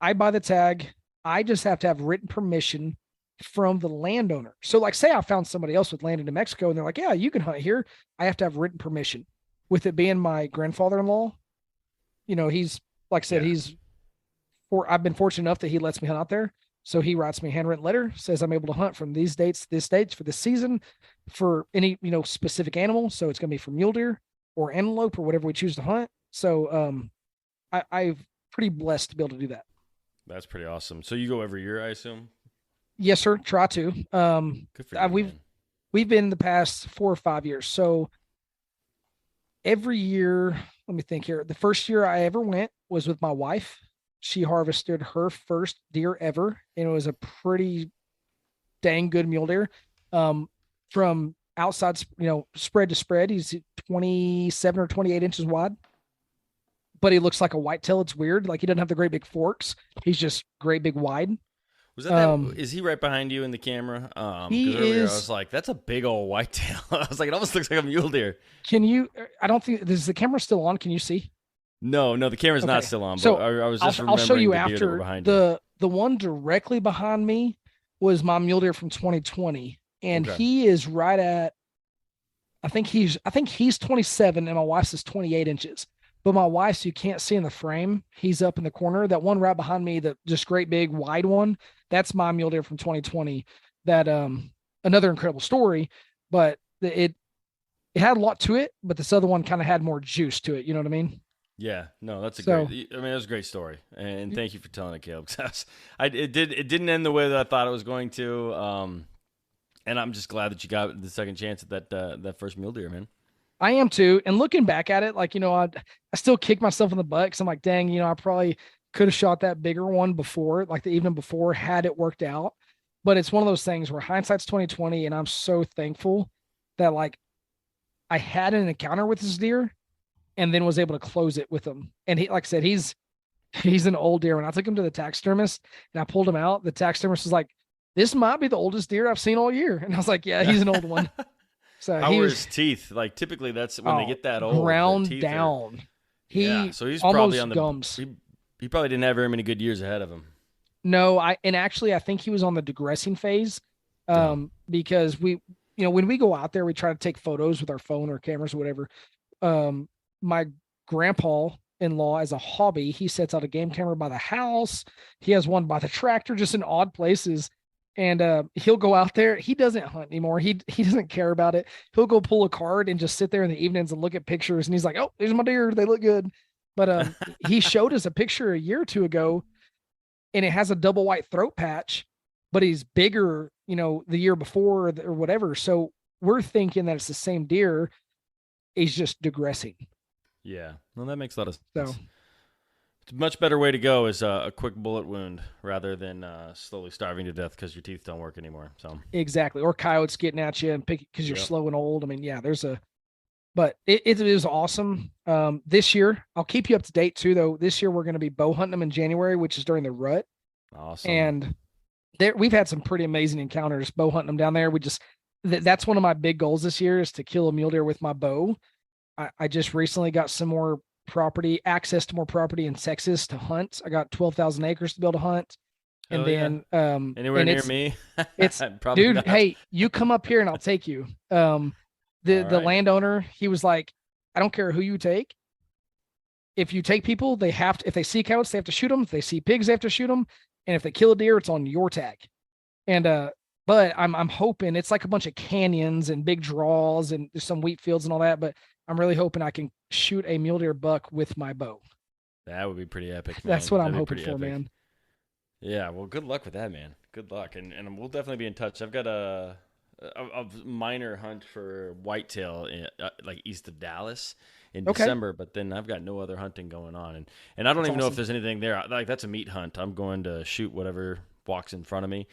I buy the tag. I just have to have written permission from the landowner. So, like, say I found somebody else with land in New Mexico and they're like, "Yeah, you can hunt here." I have to have written permission. With it being my grandfather in law, he's, like I said, Yeah. I've been fortunate enough that he lets me hunt out there. So he writes me a handwritten letter, says I'm able to hunt from these dates, this dates for this season for any, specific animal. So it's going to be for mule deer or antelope or whatever we choose to hunt. So I'm pretty blessed to be able to do that. That's pretty awesome. So you go every year, I assume? Yes, sir. Try to. Good for you, We've man. been the past 4 or 5 years. So every year, let me think here. The first year I ever went was with my wife. She harvested her first deer ever, and it was a pretty dang good mule deer. Um, from outside, spread to spread, he's 27 or 28 inches wide, but he looks like a whitetail. It's weird. Like he doesn't have the great big forks. He's just great big wide. Was that? Um, Is he right behind you in the camera? Because he earlier I was is. like, "That's a big old whitetail." I was like, "It almost looks like a mule deer." Can you? I don't think is the camera still on. Can you see? No, no, the camera's not Okay, still on. But so I was I'll just I'll show remembering you the deer that were after. behind you. The one directly behind me was my mule deer from 2020, and Okay. he is right at. I think he's 27, and my wife's is 28 inches. But my wife's you can't see in the frame. He's up in the corner. That one right behind me, the just great big wide one, that's my mule deer from 2020. That another incredible story, but it had a lot to it, but this other one kind of had more juice to it. You know what I mean? Yeah, no, that's a great. So I mean, that was a great story, and thank you for telling it, Caleb. 'Cause it didn't end the way that I thought it was going to. And I'm just glad that you got the second chance at that first mule deer, man. I am too. And looking back at it, like, I still kick myself in the butt because I'm like, dang, I probably could have shot that bigger one before, like the evening before, had it worked out. But it's one of those things where hindsight's 2020, and I'm so thankful that like I had an encounter with this deer and then was able to close it with him. And he, like I said, he's an old deer. When I took him to the taxidermist and I pulled him out, the taxidermist was like, "This might be the oldest deer I've seen all year." And I was like, "Yeah, he's an old one." So How he were was his teeth? Like typically, that's when they get that old. Their ground teeth are. down. Yeah, He so he's probably almost on the. gums. He probably didn't have very many good years ahead of him. No, I think he was on the digressing phase. No. Because when we go out there, we try to take photos with our phone or cameras or whatever. My grandpa in law, as a hobby, he sets out a game camera by the house. He has one by the tractor, just in odd places. And he'll go out there. He doesn't hunt anymore. He doesn't care about it. He'll go pull a card and just sit there in the evenings and look at pictures. And he's like, "Oh, there's my deer. They look good." But he showed us a picture a year or two ago, and it has a double white throat patch, but he's bigger, the year before or whatever. So we're thinking that it's the same deer. He's just digressing. Yeah, well, that makes a lot of So sense. It's a much better way to go is a quick bullet wound rather than slowly starving to death because your teeth don't work anymore. So, exactly. Or coyotes getting at you and pick because you're yep. slow and old. I mean, yeah, but it is awesome. This year, I'll keep you up to date too, though. This year, we're going to be bow hunting them in January, which is during the rut. Awesome. And we've had some pretty amazing encounters bow hunting them down there. That's one of my big goals this year is to kill a mule deer with my bow. I just recently got some more access to more property in Texas to hunt. I got 12,000 acres to be able to hunt. Hell And then, anywhere near me? it's Probably dude, not. hey, you come up here and I'll take you. The All right. landowner, he was like, "I don't care who you take. If you take people, they have to, if they see coyotes, they have to shoot them. If they see pigs, they have to shoot them. And if they kill a deer, it's on your tag." And but I'm hoping it's like a bunch of canyons and big draws and there's some wheat fields and all that. But I'm really hoping I can shoot a mule deer buck with my bow. That would be pretty epic, man. That's what I'm That'd be hoping pretty for, epic. man. Yeah, well, good luck with that, man. Good luck, and we'll definitely be in touch. I've got a minor hunt for whitetail like east of Dallas in Okay. December, but then I've got no other hunting going on, and I don't That's even know if awesome. there's anything there. Like that's a meat hunt. I'm going to shoot whatever walks in front of me.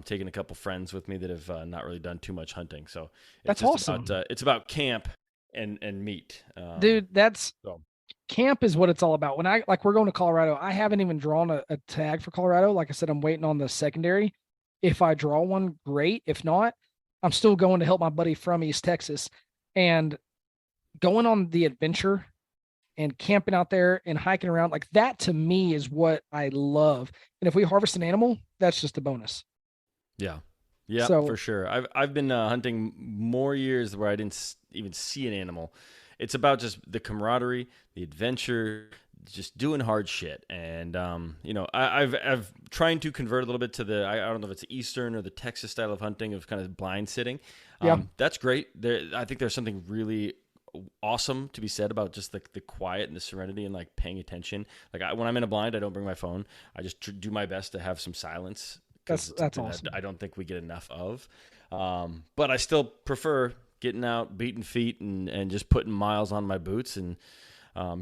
Taking a couple friends with me that have not really done too much hunting, so it's That's just awesome. it's about camp and meat. Dude, that's So camp is what it's all about. When we're going to Colorado, I haven't even drawn a tag for Colorado. Like I said, I'm waiting on the secondary. If I draw one, great. If not, I'm still going to help my buddy from East Texas and going on the adventure and camping out there and hiking around. Like that to me is what I love. And if we harvest an animal, that's just a bonus. yeah. Yeah, So for sure. I've been hunting more years where I didn't even see an animal. It's about just the camaraderie, the adventure, just doing hard shit. And I've trying to convert a little bit to I don't know if it's the Eastern or the Texas style of hunting of kind of blind sitting. yeah, That's great. I think there's something really awesome to be said about just the quiet and the serenity and like paying attention. Like when I'm in a blind, I don't bring my phone. I just do my best to have some silence because it's That's something awesome. that I don't think we get enough of. But I still prefer getting out, beating feet, and just putting miles on my boots and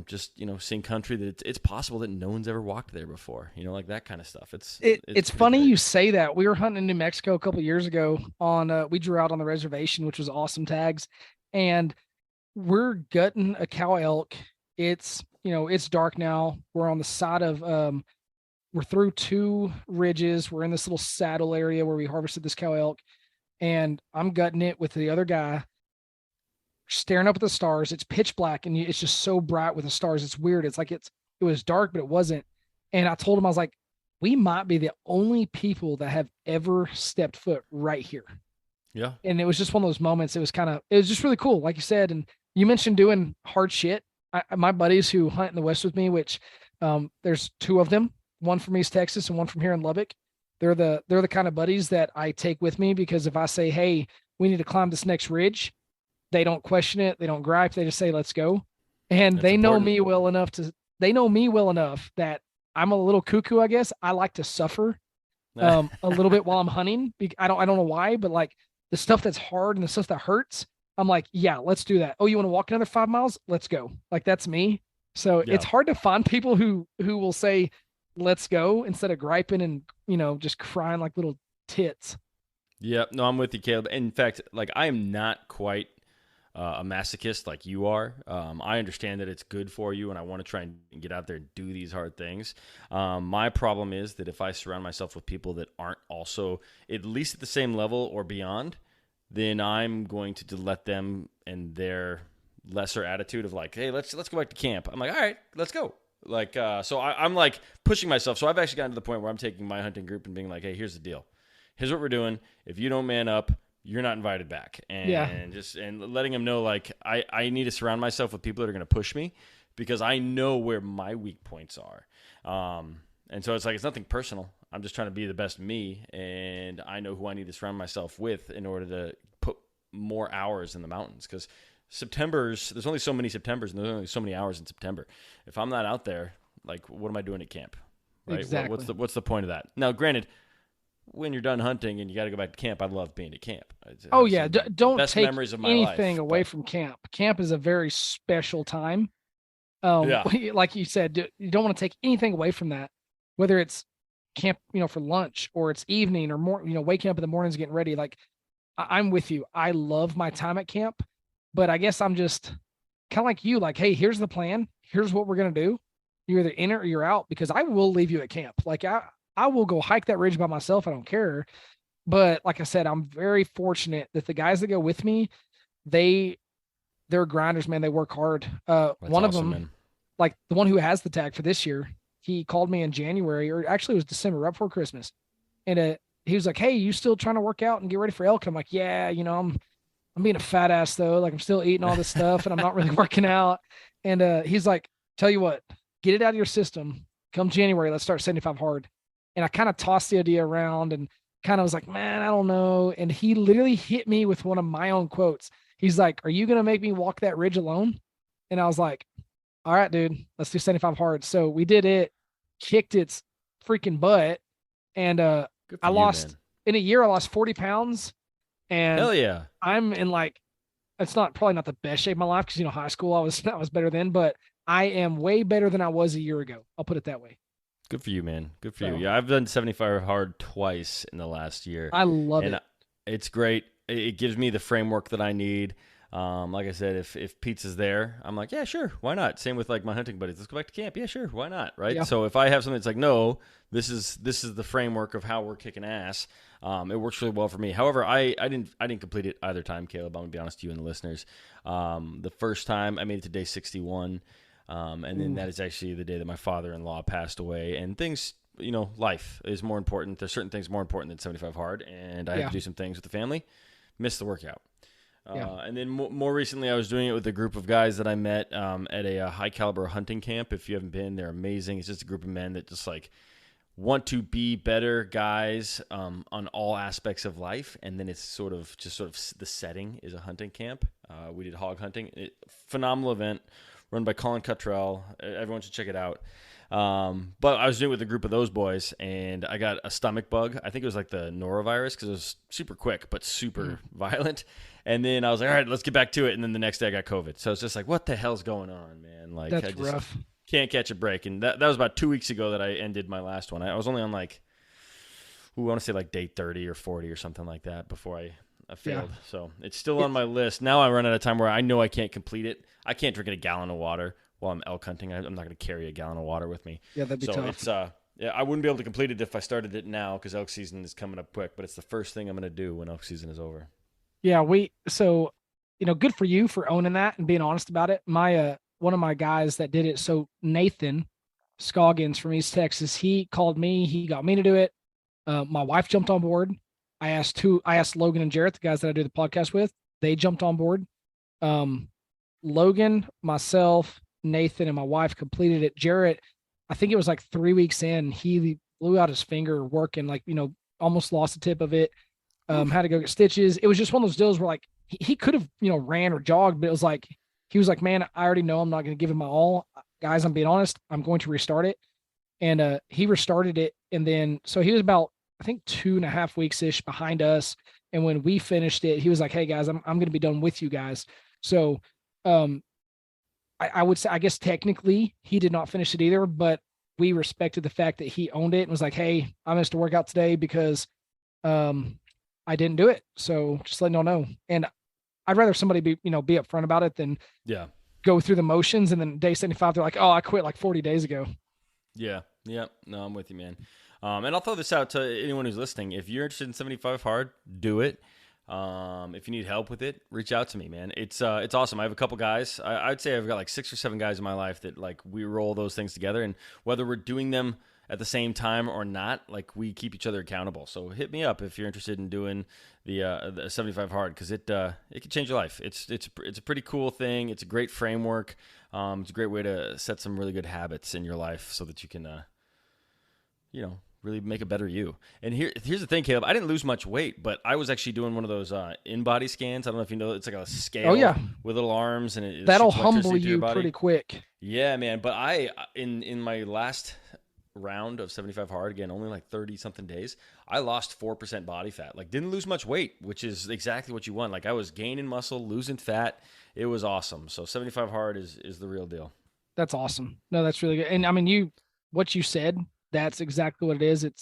just seeing country that it's possible that no one's ever walked there before. Like that kind of stuff. It's It's pretty funny great. you say that. We were hunting in New Mexico a couple of years ago on we drew out on the reservation, which was awesome tags, and we're gutting a cow elk. It's dark now. We're on the side of we're through two ridges. We're in this little saddle area where we harvested this cow elk, and I'm gutting it with the other guy, staring up at the stars. It's pitch black, and it's just so bright with the stars. It's weird. It's like it was dark, but it wasn't. And I told him, I was like, we might be the only people that have ever stepped foot right here. Yeah. And it was just one of those moments. It was just really cool, like you said. And you mentioned doing hard shit. My buddies who hunt in the West with me, which there's two of them, one from East Texas and one from here in Lubbock. They're the kind of buddies that I take with me, because if I say, hey, we need to climb this next ridge, they don't question it. They don't gripe. They just say, let's go. And That's important. they know me well enough that I'm a little cuckoo, I guess. I like to suffer a little bit while I'm hunting. I don't know why, but like the stuff that's hard and the stuff that hurts, I'm like, yeah, let's do that. Oh, you want to walk another 5 miles? Let's go. Like that's me. So Yeah. it's hard to find people who will say, let's go, instead of griping and just crying like little tits. Yeah. No, I'm with you, Caleb. In fact, like I am not quite a masochist like you are. I understand that it's good for you, and I want to try and get out there and do these hard things. My problem is that if I surround myself with people that aren't also at least at the same level or beyond, then I'm going to let them and their lesser attitude of like, hey, let's go back to camp. I'm like, all right, let's go. Like, so I'm like pushing myself. So I've actually gotten to the point where I'm taking my hunting group and being like, hey, here's the deal. Here's what we're doing. If you don't man up, you're not invited back. And Yeah. and letting them know, like, I need to surround myself with people that are going to push me, because I know where my weak points are. And so it's like, it's nothing personal. I'm just trying to be the best me, and I know who I need to surround myself with in order to put more hours in the mountains. Because there's only so many Septembers, and there's only so many hours in September. If I'm not out there, like, what am I doing at camp? Right? Exactly. What's the point of that? Now, granted, when you're done hunting and you got to go back to camp, I love being at camp. Oh yeah. Don't best take memories of my anything life, away but from camp. Camp is a very special time. yeah, Like you said, you don't want to take anything away from that, whether it's camp, for lunch, or it's evening, or more, waking up in the mornings, getting ready. Like I'm with you. I love my time at camp, but I guess I'm just kind of like you. Like, hey, here's the plan. Here's what we're gonna do. You're either in it or you're out, because I will leave you at camp. Like I will go hike that ridge by myself. I don't care. But like I said, I'm very fortunate that the guys that go with me, they they're grinders, man. They work hard. that's One of awesome, them, man. like the one who has the tag for this year, he called me in January, or actually it was December, right before Christmas. And he was like, hey, you still trying to work out and get ready for elk? And I'm like, yeah, I'm being a fat ass though. Like I'm still eating all this stuff and I'm not really working out. And he's like, tell you what, get it out of your system. Come January, let's start 75 hard. And I kind of tossed the idea around and kind of was like, man, I don't know. And he literally hit me with one of my own quotes. He's like, are you going to make me walk that ridge alone? And I was like, all right, dude, let's do 75 hard. So we did it, kicked its freaking butt. And Good for I you, lost man. in a year, I lost 40 pounds. And Hell yeah. I'm in like, it's not probably not the best shape of my life, because high school I was better then, but I am way better than I was a year ago. I'll put it that way. Good for you, man. Good for you. So Yeah, I've done 75 hard twice in the last year, I love and it. it's great. It gives me the framework that I need. Like I said, if pizza's there, I'm like, yeah, sure, why not? Same with like my hunting buddies. Let's go back to camp. Yeah, sure, why not? Right. Yeah. So if I have something that's like, no, this is the framework of how we're kicking ass. It works really well for me. However, I didn't complete it either time, Caleb. I'm gonna be honest to you and the listeners. The first time I made it to day 61, and then that is actually the day that my father-in-law passed away. And things, life is more important. There's certain things more important than 75 hard, and I had to do some things with the family. Missed the workout. And then more recently, I was doing it with a group of guys that I met at a high caliber hunting camp. If you haven't been, they're amazing. It's just a group of men that just like want to be better guys on all aspects of life. And then it's sort of the setting is a hunting camp. We did hog hunting. Phenomenal event run by Colin Cuttrell. Everyone should check it out. But I was doing it with a group of those boys, and I got a stomach bug. I think it was like the norovirus because it was super quick but super violent. And then I was like, all right, let's get back to it. And then the next day I got COVID. So it's just like, what the hell's going on, man? Like, That's I just rough. can't catch a break. And that was about 2 weeks ago that I ended my last one. I was only on like, I want to say like day 30 or 40 or something like that before I failed. Yeah. So it's still on my list. Now I run out of time where I know I can't complete it. I can't drink a gallon of water while I'm elk hunting. I'm not going to carry a gallon of water with me. Yeah, that'd be tough. It's I wouldn't be able to complete it if I started it now because elk season is coming up quick. But it's the first thing I'm going to do when elk season is over. Yeah, good for you for owning that and being honest about it. My one of my guys that did it. So Nathan Scoggins from East Texas, he called me. He got me to do it. My wife jumped on board. I asked Logan and Jarrett, the guys that I do the podcast with. They jumped on board. Logan, myself, Nathan, and my wife completed it. Jarrett, I think it was like 3 weeks in, he blew out his finger working, almost lost the tip of it. Had to go get stitches. It was just one of those deals where like he could have, ran or jogged, but it was like, he was like, man, I already know I'm not going to give it my all. Guys, I'm being honest. I'm going to restart it. And he restarted it. And then, so he was about, I think 2.5 weeks ish behind us. And when we finished it, he was like, hey guys, I'm going to be done with you guys. So, I would say, I guess technically he did not finish it either, but we respected the fact that he owned it and was like, hey, I missed a workout today because, I didn't do it. So just letting y'all know. And I'd rather somebody be upfront about it than go through the motions. And then day 75, they're like, oh, I quit like 40 days ago. Yeah. Yeah. No, I'm with you, man. And I'll throw this out to anyone who's listening. If you're interested in 75 hard, do it. If you need help with it, reach out to me, man. It's awesome. I have a couple guys. I'd say I've got like 6 or 7 guys in my life that like we roll those things together, and whether we're doing them at the same time or not, like we keep each other accountable. So hit me up if you're interested in doing the 75 hard, because it can change your life. It's a pretty cool thing. It's a great framework. It's a great way to set some really good habits in your life so that you can really make a better you. And here's the thing, Caleb. I didn't lose much weight, but I was actually doing one of those in-body scans. I don't know if you know. It's like a scale with little arms, and that'll humble you pretty quick. Yeah, man. But I in my last round of 75 hard, again, only like 30 something days, I lost 4% body fat. Like, didn't lose much weight, which is exactly what you want. Like, I was gaining muscle, losing fat. It was awesome. So 75 hard is the real deal. That's awesome. No, that's really good. And I mean, what you said, that's exactly what it is. It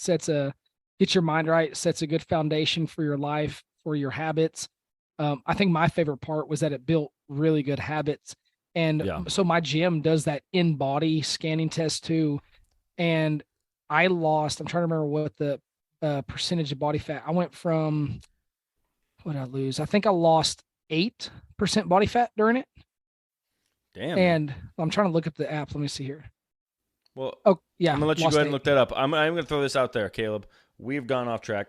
gets your mind right, sets a good foundation for your life, for your habits. I think my favorite part was that it built really good habits. And so my gym does that in-body scanning test too. And I'm trying to remember what the percentage of body fat. I went from, what did I lose? I think I lost 8% body fat during it. Damn. And I'm trying to look up the app. Let me see here. Well, oh yeah, I'm gonna let you go ahead and look that up. I'm gonna throw this out there, Caleb. We've gone off track.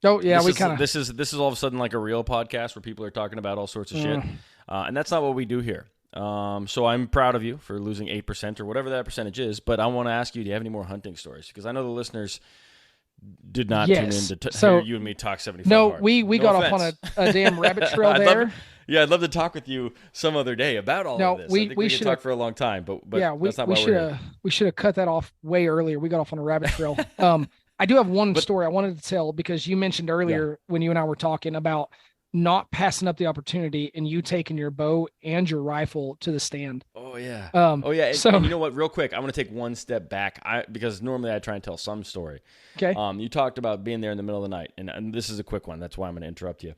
Oh yeah, this is all of a sudden like a real podcast where people are talking about all sorts of shit, and that's not what we do here. So I'm proud of you for losing 8% or whatever that percentage is. But I want to ask you, do you have any more hunting stories? Because I know the listeners did not tune in to hear you and me talk 75 hard. We got off on a damn rabbit trail there. I'd love to talk with you some other day about all of this. I think we should talk for a long time, but that's not why we're here. We should have cut that off way earlier. We got off on a rabbit trail. I do have one story I wanted to tell, because you mentioned earlier when you and I were talking about not passing up the opportunity and you taking your bow and your rifle to the stand. Oh yeah. And you know what, real quick, I want to take one step back because normally I try and tell some story. Okay. You talked about being there in the middle of the night, and this is a quick one. That's why I'm going to interrupt you.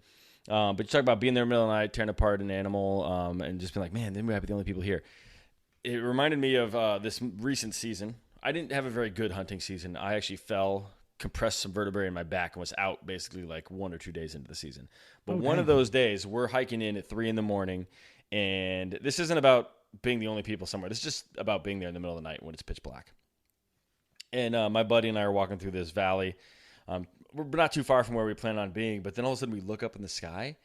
But you talk about being there in the middle of the night, tearing apart an animal, and just being like, man, then we might be the only people here. It reminded me of this recent season. I didn't have a very good hunting season. I actually compressed some vertebrae in my back and was out basically like 1 or 2 days into the season. But one of those days, we're hiking in at 3 a.m, and this isn't about being the only people somewhere. This is just about being there in the middle of the night when it's pitch black. And my buddy and I are walking through this valley. We're not too far from where we plan on being, but then all of a sudden we look up in the sky,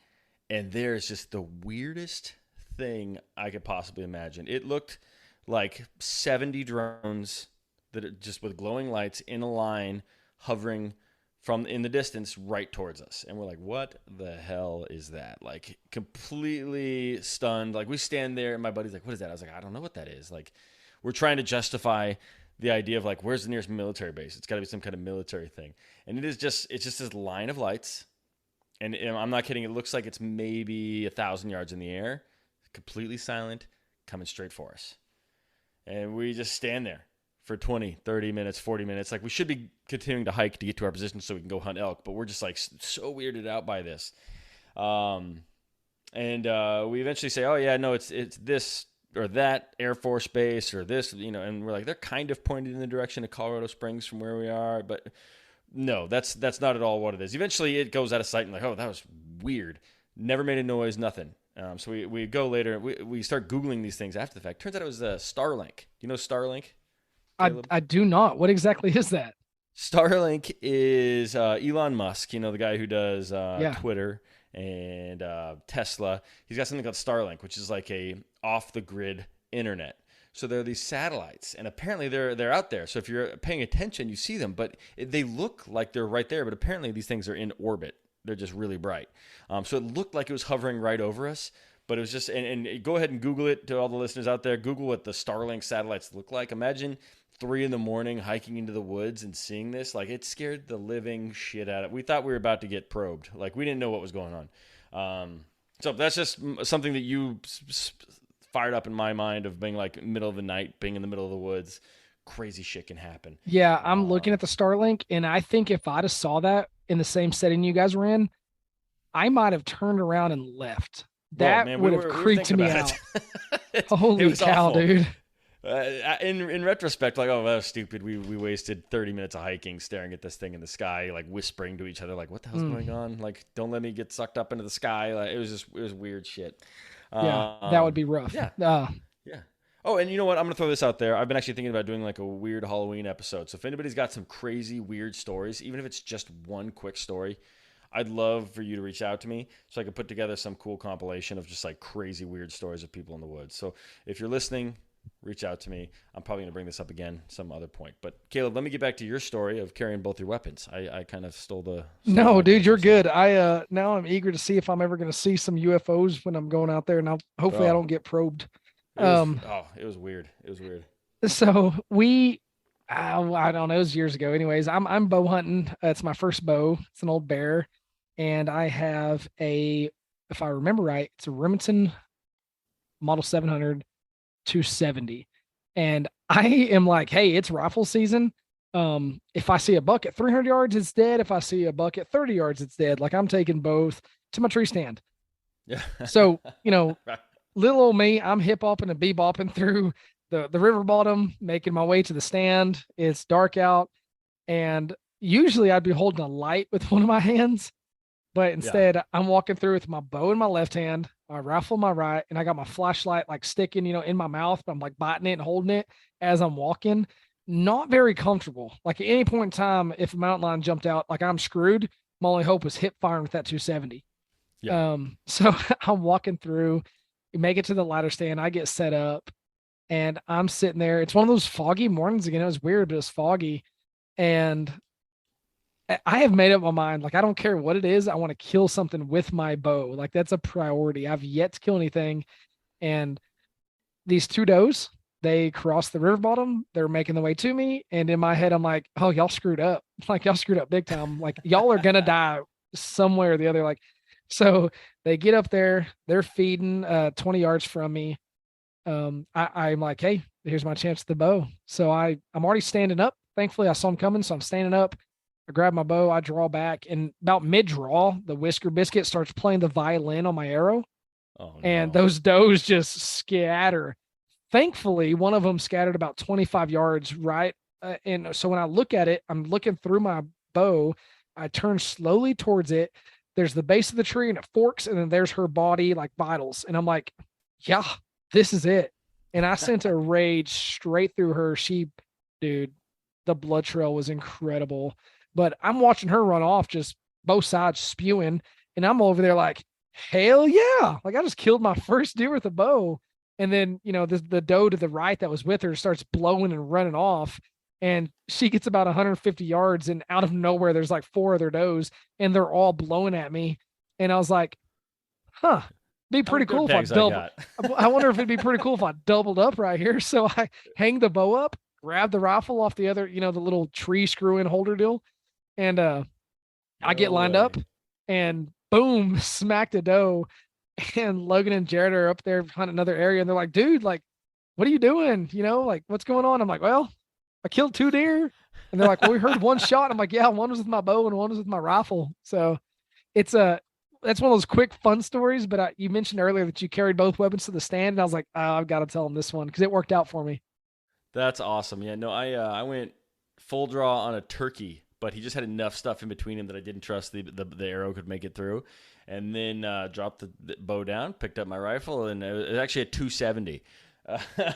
and there's just the weirdest thing I could possibly imagine. It looked like 70 drones that are just with glowing lights in a line, hovering from in the distance right towards us. And we're like, what the hell is that? Like completely stunned. Like we stand there and my buddy's like, what is that? I was like, I don't know what that is. Like we're trying to justify the idea of like, where's the nearest military base? It's got to be some kind of military thing. And it's just this line of lights. And I'm not kidding. It looks like it's maybe 1,000 yards in the air, completely silent, coming straight for us. And we just stand there for 20, 30 minutes, 40 minutes. Like we should be continuing to hike to get to our position so we can go hunt elk, but we're just like so weirded out by this. And we eventually say, oh yeah, no, it's this or that Air Force base or this, and we're like, they're kind of pointed in the direction of Colorado Springs from where we are, but no, that's not at all what it is. Eventually it goes out of sight and like, oh, that was weird. Never made a noise, nothing. So we go later. We start Googling these things after the fact. Turns out it was Starlink. Do you know Starlink? I do not. What exactly is that? Starlink is Elon Musk, the guy who does Twitter and Tesla. He's got something called Starlink, which is like a off-the-grid internet. So there are these satellites, and apparently they're out there. So if you're paying attention, you see them, but they look like they're right there. But apparently these things are in orbit. They're just really bright. So it looked like it was hovering right over us, but it was just, and go ahead and Google it to all the listeners out there. Google what the Starlink satellites look like. Imagine 3 a.m. hiking into the woods and seeing this. Like it scared the living shit out of it. We thought we were about to get probed. Like we didn't know what was going on. So that's just something that you fired up in my mind of being like middle of the night, being in the middle of the woods. Crazy shit can happen. Yeah, I'm looking at the Starlink, and I think if I'd have saw that in the same setting you guys were in, I might have turned around and left. That would have creeped me out. Holy cow, awful. Dude. In retrospect, like, oh, that was stupid. We wasted 30 minutes of hiking staring at this thing in the sky, like whispering to each other, like, what the hell's going on? Like, don't let me get sucked up into the sky. Like, it was weird shit. Yeah, that would be rough. Yeah. Yeah. Oh, and you know what? I'm going to throw this out there. I've been actually thinking about doing like a weird Halloween episode. So if anybody's got some crazy, weird stories, even if it's just one quick story, I'd love for you to reach out to me so I could put together some cool compilation of just like crazy, weird stories of people in the woods. So if you're listening, reach out to me. I'm probably going to bring this up again some other point. But Caleb, let me get back to your story of carrying both your weapons. I kind of stole the... No, dude, you're good. Now I'm eager to see if I'm ever going to see some UFOs when I'm going out there, and hopefully I don't get probed. It was weird. It was weird. So I don't know, it was years ago. Anyways, I'm bow hunting. It's my first bow. It's an old bear. And I have if I remember right, it's a Remington Model 700 270. And I am like, hey, it's rifle season. If I see a buck at 300 yards, it's dead. If I see a buck at 30 yards, it's dead. Like I'm taking both to my tree stand. Yeah. So, little old me, I'm hip hopping and bebopping through the river bottom, making my way to the stand. It's dark out. And usually I'd be holding a light with one of my hands, but instead I'm walking through with my bow in my left hand, my rifle in my right, and I got my flashlight like sticking, in my mouth, but I'm like biting it and holding it as I'm walking. Not very comfortable. Like at any point in time, if a mountain lion jumped out, like I'm screwed. My only hope was hip firing with that 270. Yeah. So I'm walking through, make it to the ladder stand. I get set up and I'm sitting there. It's one of those foggy mornings again. It was weird, but it was foggy. And I have made up my mind. Like, I don't care what it is. I want to kill something with my bow. Like that's a priority. I've yet to kill anything. And these 2 does, they cross the river bottom. They're making the way to me. And in my head, I'm like, oh, y'all screwed up. Like y'all screwed up big time. Like y'all are going to die somewhere or the other. Like, so they get up there, they're feeding 20 yards from me. I'm like, hey, here's my chance at the bow. So I'm already standing up. Thankfully I saw him coming. So I'm standing up. I grab my bow, I draw back, and about mid-draw, the Whisker Biscuit starts playing the violin on my arrow. Oh, no. And those does just scatter. Thankfully, one of them scattered about 25 yards, right? And so when I look at it, I'm looking through my bow. I turn slowly towards it. There's the base of the tree and it forks, and then there's her body like vitals. And I'm like, yeah, this is it. And I sent a rage straight through her. Dude, the blood trail was incredible. But I'm watching her run off, just both sides spewing. And I'm over there like, hell yeah. Like I just killed my first deer with a bow. And then, the doe to the right that was with her starts blowing and running off. And she gets about 150 yards, and out of nowhere, there's like 4 other does, and they're all blowing at me. And I was like, huh, be How many pretty dirt cool if I bags I double. got? I wonder if it'd be pretty cool if I doubled up right here. So I hang the bow up, grab the rifle off the other, the little tree screw in holder deal. And I get No lined way. up and boom, smack the doe. And Logan and Jared are up there hunting another area. And they're like, dude, like, what are you doing? Like, what's going on? I'm like, well, I killed 2 deer. And they're like, well, we heard 1 shot. I'm like, yeah, 1 was with my bow and 1 was with my rifle. So it's that's one of those quick fun stories. But you mentioned earlier that you carried both weapons to the stand. And I was like, oh, I've got to tell them this one because it worked out for me. That's awesome. Yeah, no, I went full draw on a turkey, but he just had enough stuff in between him that I didn't trust the arrow could make it through. And then dropped the bow down, picked up my rifle, and it was actually a 270.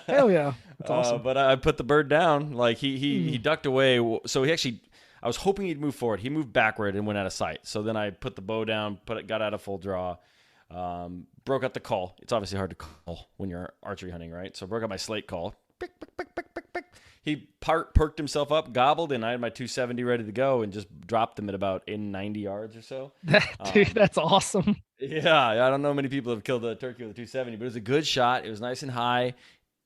Hell yeah. That's awesome. But I put the bird down. Like he Mm. ducked away. So he actually, I was hoping he'd move forward. He moved backward and went out of sight. So then I put the bow down, got out of full draw, broke out the call. It's obviously hard to call when you're archery hunting, right? So I broke out my slate call. Pick, pick, pick, pick, pick, pick. He perked himself up, gobbled, and I had my 270 ready to go and just dropped him at about 90 yards or so. Dude, that's awesome. Yeah, I don't know many people have killed a turkey with a 270, but it was a good shot. It was nice and high.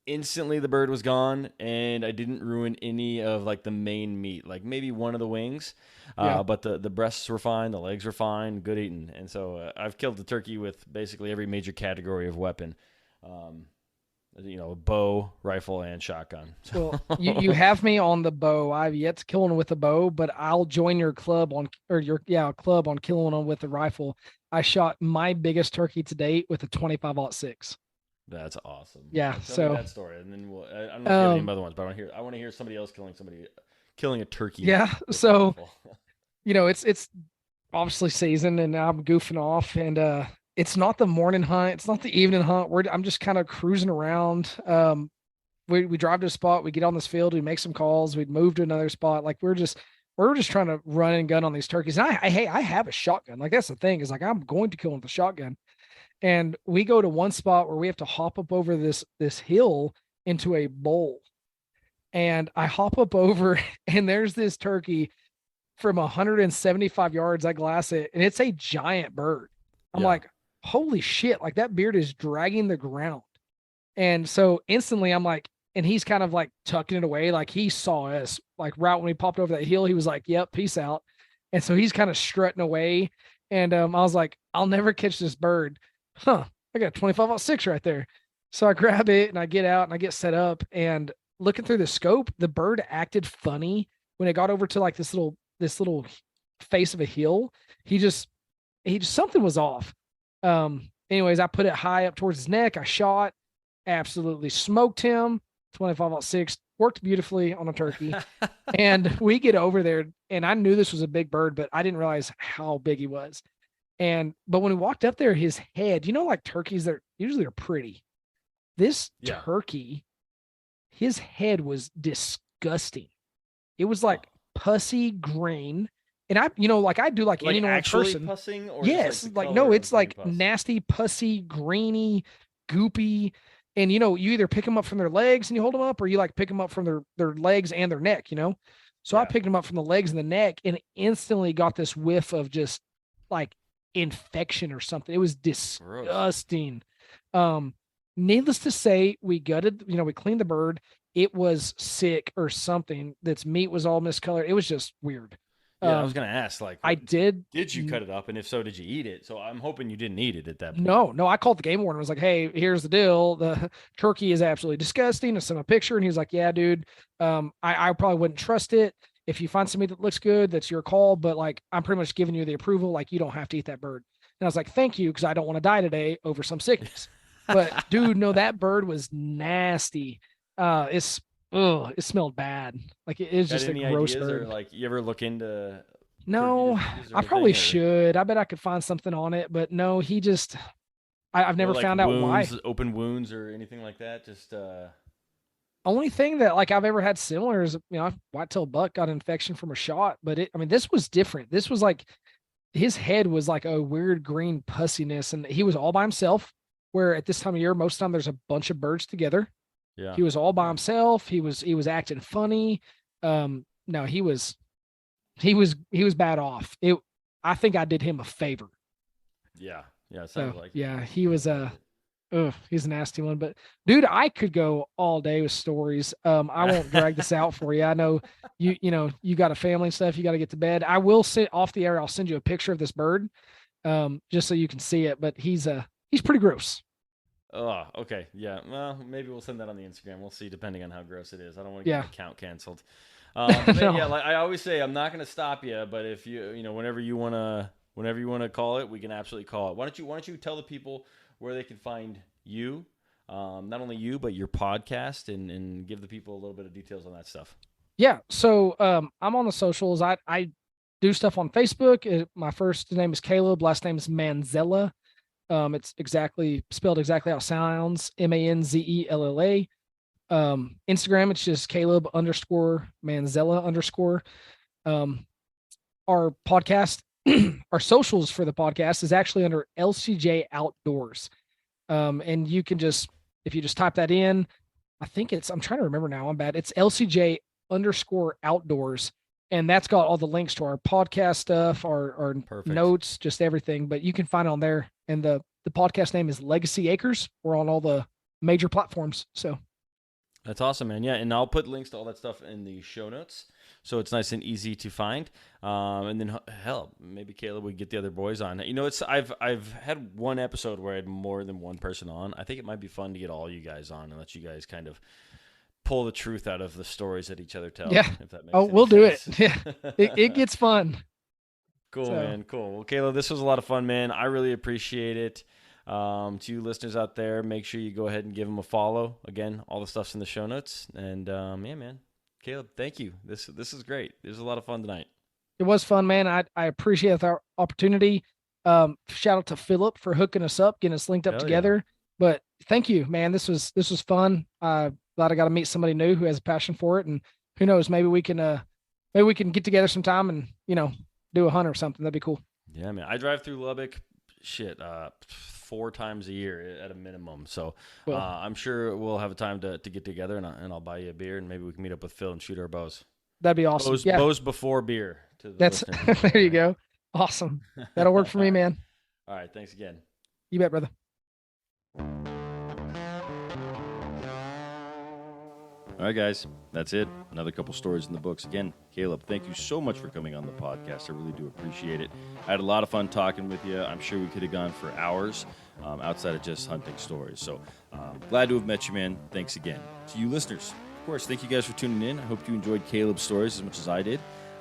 Instantly, the bird was gone, and I didn't ruin any of like the main meat, like maybe one of the wings. Yeah. But the breasts were fine, the legs were fine, good eating. And so I've killed the turkey with basically every major category of weapon. A bow, rifle, and shotgun. Well, you have me on the bow. I've yet to kill one with a bow, but I'll join your club club on killing one with the rifle. I shot my biggest turkey to date with a 25-06. That's awesome. Yeah. Tell So me that story, and then I don't know if you have any other ones, but I want to hear somebody else killing a turkey. Yeah. with a So rifle. it's obviously season, and I'm goofing off, and it's not the morning hunt, it's not the evening hunt. I'm just kind of cruising around. We drive to a spot, we get on this field, we make some calls, we'd move to another spot. Like we're just trying to run and gun on these turkeys. And I have a shotgun. Like that's the thing is like I'm going to kill them with a shotgun. And we go to one spot where we have to hop up over this hill into a bowl. And I hop up over and there's this turkey from 175 yards. I glass it and it's a giant bird. I'm Yeah. like, holy shit, like that beard is dragging the ground. And so instantly I'm like, and he's kind of like tucking it away. Like he saw us like right when we popped over that hill, he was like, yep, peace out. And so he's kind of strutting away. And I was like, I'll never catch this bird. Huh. I got a 25-06 right there. So I grab it and I get out and I get set up, and looking through the scope, the bird acted funny when it got over to like this little face of a hill. He just something was off. Anyways, I put it high up towards his neck. I shot, absolutely smoked him. 25-06 worked beautifully on a turkey. And we get over there, and I knew this was a big bird, but I didn't realize how big he was. But when we walked up there, his head, like turkeys, they're usually are pretty. This turkey, his head was disgusting. It was like pussy green. And I do like any normal person. Pussing, or yes, like no, it's like pus? nasty, pussy, grainy, goopy. And you either pick them up from their legs and you hold them up, or you like pick them up from their legs and their neck. So I picked them up from the legs and the neck, and instantly got this whiff of just like infection or something. It was disgusting. Needless to say, we gutted, we cleaned the bird. It was sick or something. Its meat was all miscolored. It was just weird. Yeah, I was gonna ask, like, did you cut it up, and if so, did you eat it? So I'm hoping you didn't eat it at that point. No, I called the game warden and was like, hey, here's the deal. The turkey is absolutely disgusting. I sent him a picture, and he's like, yeah, dude, I probably wouldn't trust it. If you find somebody that looks good, that's your call, but like I'm pretty much giving you the approval. Like you don't have to eat that bird. And I was like, thank you, because I don't want to die today over some sickness. But dude, no, that bird was nasty. It smelled bad. Like it is just a gross bird. Or like you ever look into? No, I probably should. I bet I could find something on it, but no, I've never found out why. Open wounds or anything like that. Just only thing that like I've ever had similar is white-tailed buck got an infection from a shot, but this was different. This was like his head was like a weird green pussiness, and he was all by himself. Where at this time of year, most of the time there's a bunch of birds together. Yeah, he was all by himself. He was acting funny. No, he was bad off. I think I did him a favor. Yeah. Yeah. It So sounds like it. yeah, he was he's a nasty one. But dude, I could go all day with stories. I won't drag this out for you. I know you got a family and stuff. You got to get to bed. I will sit off the air. I'll send you a picture of this bird, just so you can see it. But he's pretty gross. Oh, okay. Yeah. Well, maybe we'll send that on the Instagram. We'll see, depending on how gross it is. I don't want to get Yeah. my account canceled. But man, yeah, No. like I always say, I'm not going to stop you. But if whenever you wanna call it, we can absolutely call it. Why don't you tell the people where they can find you, not only you but your podcast, and give the people a little bit of details on that stuff. Yeah. So I'm on the socials. I do stuff on Facebook. My first name is Caleb. Last name is Manzella. It's exactly spelled exactly how it sounds. Manzella. Instagram, it's just Caleb underscore Manzella underscore. Um, our podcast, our socials for the podcast is actually under LCJ Outdoors. And you can if you just type that in, I'm trying to remember now. I'm bad. It's LCJ underscore outdoors. And that's got all the links to our podcast stuff, our Perfect. notes, just everything. But you can find it on there. And the podcast name is Legacy Acres. We're on all the major platforms. So That's awesome, man. Yeah, and I'll put links to all that stuff in the show notes, so it's nice and easy to find. And then hell, maybe Caleb would get the other boys on. I've had one episode where I had more than one person on. I think it might be fun to get all you guys on and let you guys kind of pull the truth out of the stories that each other tell. yeah. If that makes Oh, any we'll do it. sense. Yeah. It gets fun. Cool, So- man. Cool. Well, Caleb, this was a lot of fun, man. I really appreciate it. To you listeners out there, make sure you go ahead and give them a follow. Again, all the stuff's in the show notes. And yeah, man, Caleb, thank you. This is great. This was a lot of fun tonight. It was fun, man. I appreciate the opportunity. Shout out to Philip for hooking us up, getting us linked up Hell together. But thank you, man. This was fun. Glad I got to meet somebody new who has a passion for it. And who knows, maybe we can get together sometime and do a hunt or something. That'd be cool. Yeah, man. I drive through Lubbock, 4 times a year at a minimum. So Well, I'm sure we'll have a time to get together, and I'll buy you a beer, and maybe we can meet up with Phil and shoot our bows. that'd be awesome. Bows, Yeah, bows before beer. To the that's listeners. there you go. Awesome. That'll work for me, man. All right. Thanks again. You bet, brother. All right, guys, that's it. Another couple stories in the books. Again, Caleb, thank you so much for coming on the podcast. I really do appreciate it. I had a lot of fun talking with you. I'm sure we could have gone for hours outside of just hunting stories. So glad to have met you, man. Thanks again. To you listeners, of course, thank you guys for tuning in. I hope you enjoyed Caleb's stories as much as I did.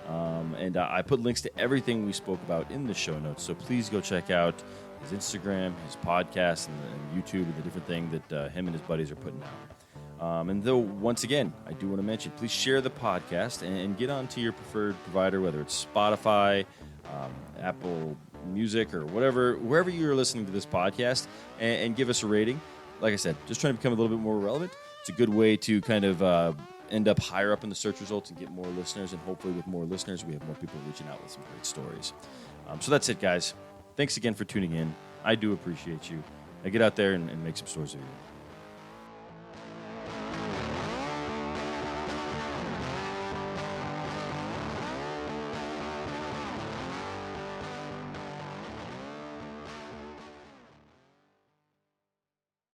And I put links to everything we spoke about in the show notes. So please go check out his Instagram, his podcast, and YouTube, and the different thing that him and his buddies are putting out. And though, once again, I do want to mention, please share the podcast and get onto your preferred provider, whether it's Spotify, Apple Music, or wherever you're listening to this podcast, and give us a rating. Like I said, just trying to become a little bit more relevant. It's a good way to kind of end up higher up in the search results and get more listeners. And hopefully with more listeners, we have more people reaching out with some great stories. So that's it, guys. Thanks again for tuning in. I do appreciate you. Now get out there and make some stories of your own.